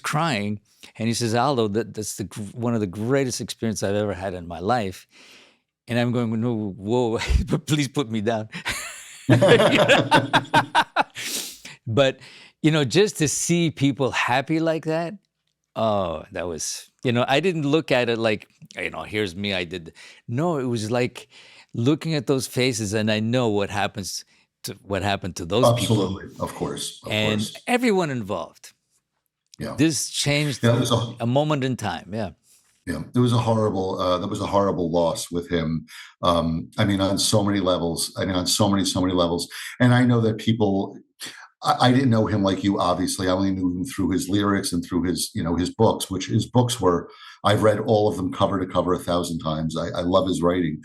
crying, and he says, Aldo, that's one of the greatest experiences I've ever had in my life. And I'm going, no, whoa, please put me down. But, you know, just to see people happy like that, oh, that was, you know, I didn't look at it like, you know, here's me, I did. No, it was like looking at those faces, and I know what happened to those people. Absolutely, of course. And everyone involved. Yeah. This changed a moment in time, yeah. Yeah, it was a horrible. That was a horrible loss with him. I mean, on so many levels. I mean, on so many levels. And I know that people. I didn't know him like you. Obviously, I only knew him through his lyrics and through his, you know, his books. Which his books were. I've read all of them cover to cover 1,000 times. I love his writing,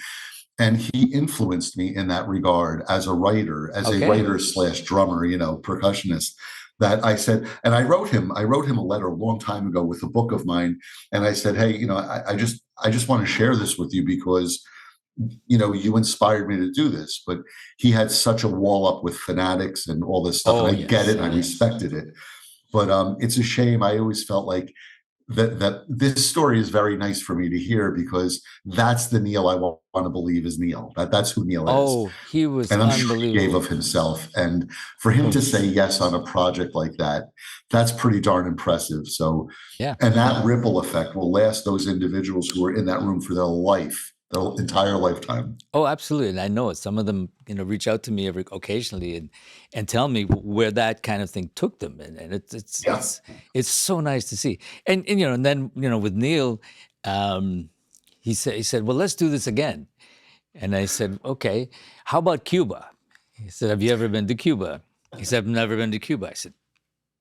and he influenced me in that regard as a writer, a writer / drummer, you know, percussionist. That I said, and I wrote him a letter a long time ago with a book of mine. And I said, hey, you know, I just want to share this with you because, you know, you inspired me to do this. But he had such a wall up with fanatics and all this stuff. And I get it. And I respected it. But it's a shame. I always felt like that this story is very nice for me to hear, because that's the Neil I want to believe is Neil. That's who Neil is. Oh, he was and I'm unbelievable. Sure he gave of himself, and for him to say yes on a project like that, that's pretty darn impressive. So, yeah, and that ripple effect will last those individuals who are in that room for their life, their entire lifetime. Oh, absolutely. And I know it. Some of them, you know, reach out to me occasionally and tell me where that kind of thing took them. And it's so nice to see. And you know, and then, you know, with Neil, he said, well, let's do this again. And I said, okay, how about Cuba? He said, have you ever been to Cuba? He said, I've never been to Cuba. I said,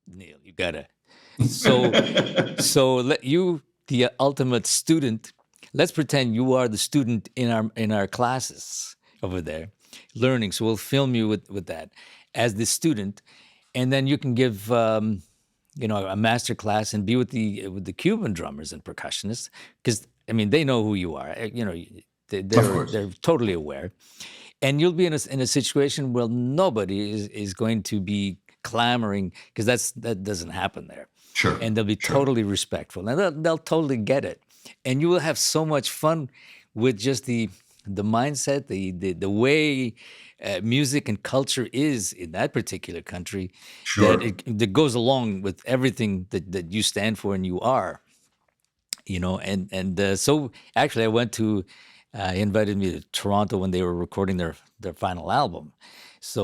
Neil, you gotta. So let you, the ultimate student, let's pretend you are the student in our classes over there, learning. So we'll film you with that as the student, and then you can give a master class and be with the Cuban drummers and percussionists, because I mean they know who you are. Of They're course. they're totally aware, and you'll be in a situation where nobody is going to be clamoring, because that doesn't happen there, Sure. and they'll be Sure. totally respectful, and they'll totally get it, and you will have so much fun with just the mindset, the way music and culture is in that particular country, that Sure. that goes along with everything that you stand for and you are, and so actually I went to he invited me to Toronto when they were recording their final album. So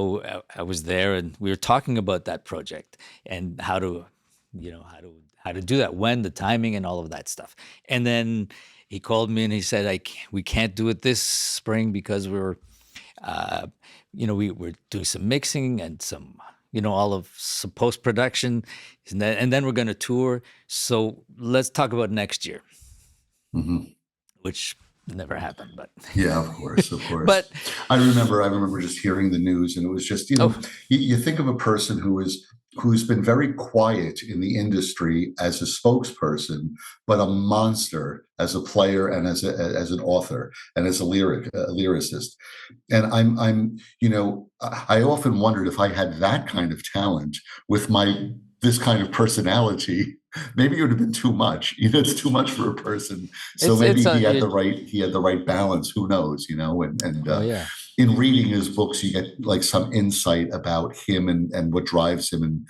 I was there and we were talking about that project and how to, how to do that, when, the timing, and all of that stuff. And then he called me and he said, we can't do it this spring because uh, we're doing some mixing and some, all of some post production, and then we're going to tour. So let's talk about next year, Hmm. which never happened. But Yeah, of course, of course. but I remember just hearing the news, and it was just, oh, you think of a person who's been very quiet in the industry as a spokesperson, but a monster as a player and as an author and as a lyricist. And I often wondered if I had that kind of talent with my this kind of personality. Maybe it would have been too much. It's too much for a person. So it's maybe a it. he had the right balance. Who knows? Oh yeah, In reading his books, you get like some insight about him and what drives him, and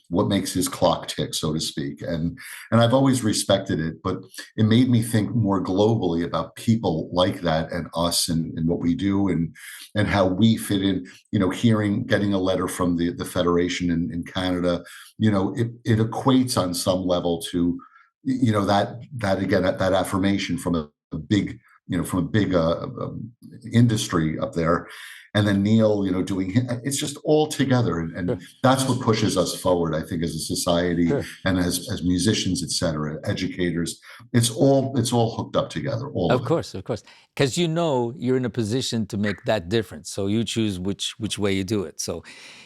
what makes his clock tick, so to speak. And I've always respected it, but it made me think more globally about people like that and us, and what we do, and how we fit in. Getting a letter from the Federation in Canada, it equates on some level to, that again, that affirmation from a big, industry up there. And then Neil, doing it's just all together, and sure, that's what pushes us forward, I think, as a society, sure. and as musicians, et cetera, educators. It's all hooked up together, all of it. Of course, because you're in a position to make that difference. So you choose which way you do it. So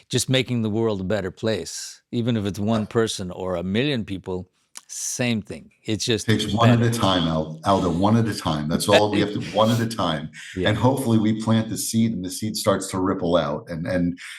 just making the world a better place, even if it's one person or a million people, same thing. It's just Takes one at a better. time, Aldo, one at a time. That's all we have to, one at a time. Yeah. And hopefully we plant the seed, and the seed starts to ripple out. And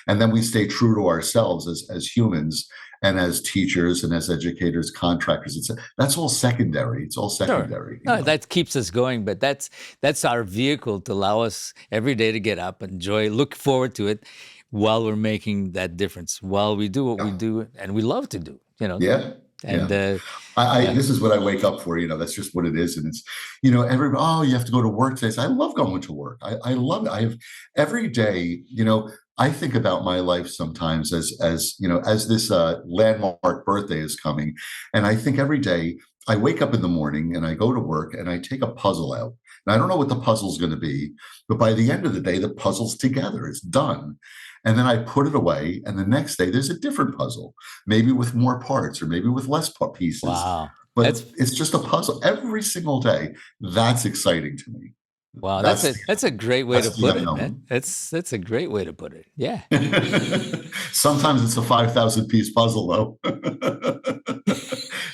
then we stay true to ourselves as humans, and as teachers, and as educators, contractors. That's all secondary. It's all Sure. secondary, No, that keeps us going, but that's our vehicle to allow us every day to get up, enjoy, look forward to it, while we're making that difference, while we do what we Yeah. do and we love to do, Yeah. and Yeah. I yeah, this is what I wake up for. That's just what it is. And it's, everybody, oh, you have to go to work today. I love going to work. I love it. I have every day, I think about my life sometimes as this landmark birthday is coming. And I think every day I wake up in the morning and I go to work and I take a puzzle out. And I don't know what the puzzle's going to be, but by the end of the day, the puzzle's together. It's done. And then I put it away. And the next day, there's a different puzzle, maybe with more parts or maybe with less pieces. wow, But that's it's just a puzzle every single day. That's exciting to me. wow, That's that's a great way to that's the put it, man. unknown. That's a great way to put it. Yeah. Sometimes it's a 5,000 piece puzzle, though.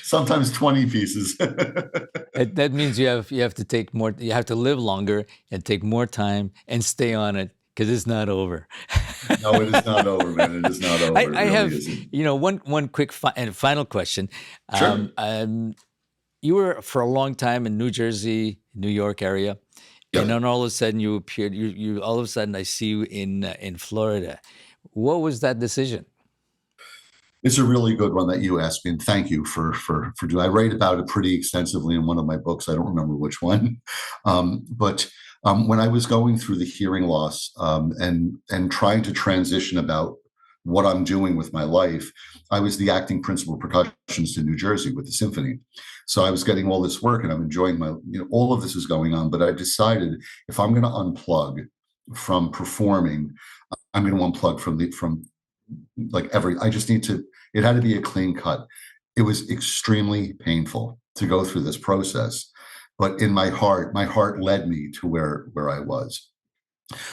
Sometimes 20 pieces. That means you have to take more, you have to live longer and take more time and stay on it, because it's not over. No, it is not over, man. It is not over. It I really have, isn't. one quick and final question. Sure. You were for a long time in New Jersey, New York area, and Yep. then all of a sudden you appeared. You all of a sudden I see you in Florida. What was that decision? It's a really good one that you asked me, and thank you for doing. I write about it pretty extensively in one of my books. I don't remember which one, but when I was going through the hearing loss, and trying to transition about what I'm doing with my life, I was the acting principal percussionist in New Jersey with the symphony. So I was getting all this work, and I'm enjoying all of this is going on. But I decided, if I'm going to unplug from performing, I'm going to unplug from like I just need to, it had to be a clean cut. It was extremely painful to go through this process, but in my heart led me to where I was.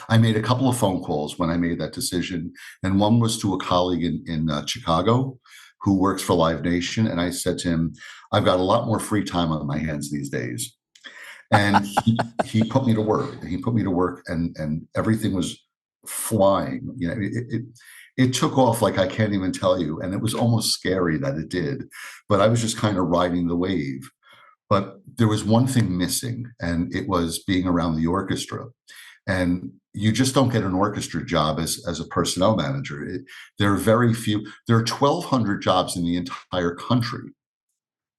I made a couple of phone calls when I made that decision, and one was to a colleague in Chicago, who works for Live Nation. And I said to him, I've got a lot more free time on my hands these days. And he put me to work. He put me to work, and everything was flying. It took off like I can't even tell you. And it was almost scary that it did. But I was just kind of riding the wave. But there was one thing missing, and it was being around the orchestra. And you just don't get an orchestra job as a personnel manager. There are very few. There are 1,200 jobs in the entire country,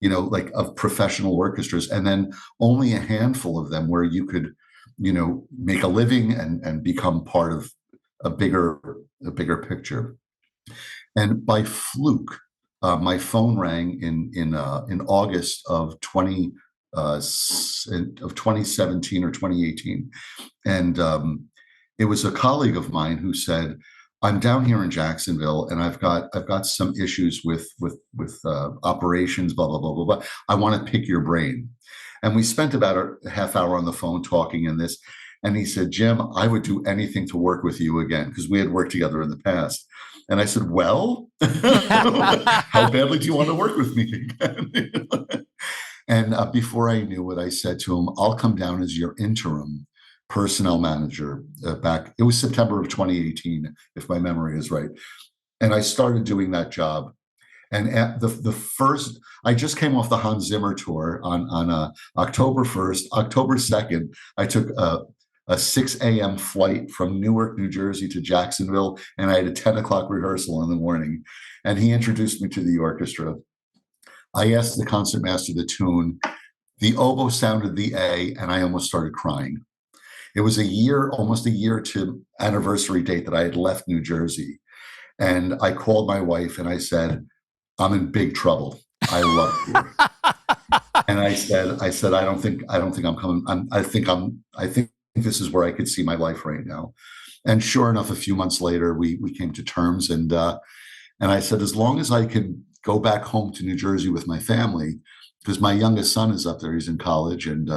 like of professional orchestras, and then only a handful of them where you could, make a living and become part of a bigger picture. And by fluke, my phone rang in August of 2017 or 2018, and it was a colleague of mine who said, I'm down here in Jacksonville, and I've got some issues with operations, blah blah blah blah blah. I want to pick your brain. And we spent about a half hour on the phone talking in this. And he said, Jim, I would do anything to work with you again, because we had worked together in the past. And I said, well, how badly do you want to work with me again? And before I knew it, I said to him, I'll come down as your interim personnel manager back. It was September of 2018, if my memory is right. And I started doing that job. And at the first, I just came off the Hans Zimmer tour on October 1st. October 2nd, I took a 6 a.m. flight from Newark, New Jersey to Jacksonville, and I had a 10 o'clock rehearsal in the morning. And he introduced me to the orchestra. I asked the concertmaster the tune. The oboe sounded the A, and I almost started crying. It was almost a year to anniversary date that I had left New Jersey. And I called my wife and I said, I'm in big trouble. I love you. And I said, I don't think I'm coming. I think this is where I could see my life right now. And sure enough, a few months later, we came to terms. And I said, as long as I can go back home to New Jersey with my family, because my youngest son is up there, he's in college. And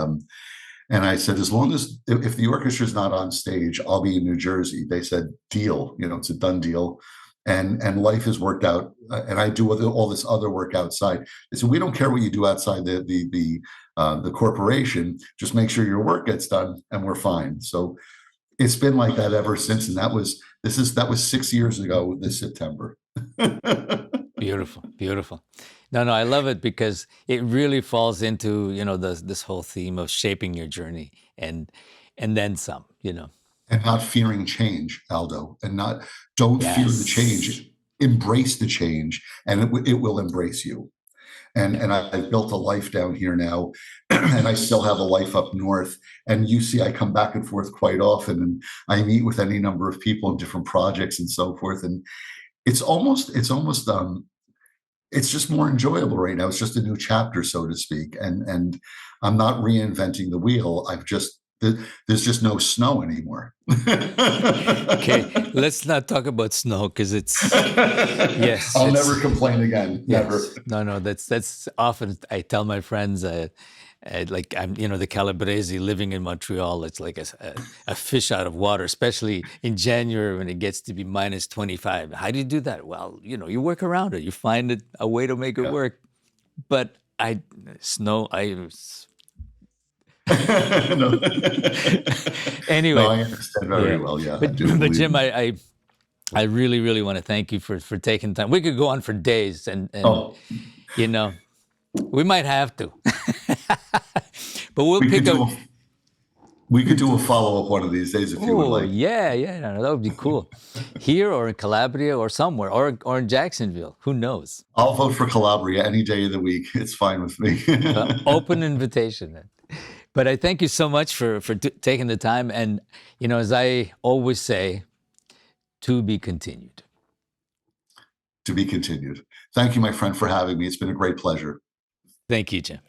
I said, as long as, if the orchestra is not on stage, I'll be in New Jersey. They said, deal, it's a done deal. And life has worked out. And I do all this other work outside. They said, we don't care what you do outside the corporation. Just make sure your work gets done, and we're fine. So it's been like that ever since. And that was 6 years ago this September. Beautiful, beautiful. No, I love it because it really falls into, this whole theme of shaping your journey and then some, And not fearing change, Aldo, and don't fear the change, embrace the change, and it will embrace you. And I've built a life down here now, and I still have a life up north. And you see, I come back and forth quite often, and I meet with any number of people in different projects and so forth. And it's just more enjoyable right now. It's just a new chapter, so to speak. And I'm not reinventing the wheel. There's just no snow anymore. Okay, let's not talk about snow, because I'll never complain again. Yes. Never. No, that's often I tell my friends, like I'm, the Calabrese living in Montreal. It's like a fish out of water, especially in January when it gets to be minus 25. How do you do that? Well, you work around it. You find a way to make it work. But snow. No. Anyway, no, I understand very well. Yeah, but Jim, I really, really want to thank you for taking time. We could go on for days, and we might have to, but we'll pick up. We could do a follow-up one of these days if you would like. Yeah, that would be cool. Here or in Calabria or somewhere, or in Jacksonville. Who knows? I'll vote for Calabria any day of the week. It's fine with me. Open invitation. But I thank you so much for taking the time. And, as I always say, to be continued. To be continued. Thank you, my friend, for having me. It's been a great pleasure. Thank you, Jim.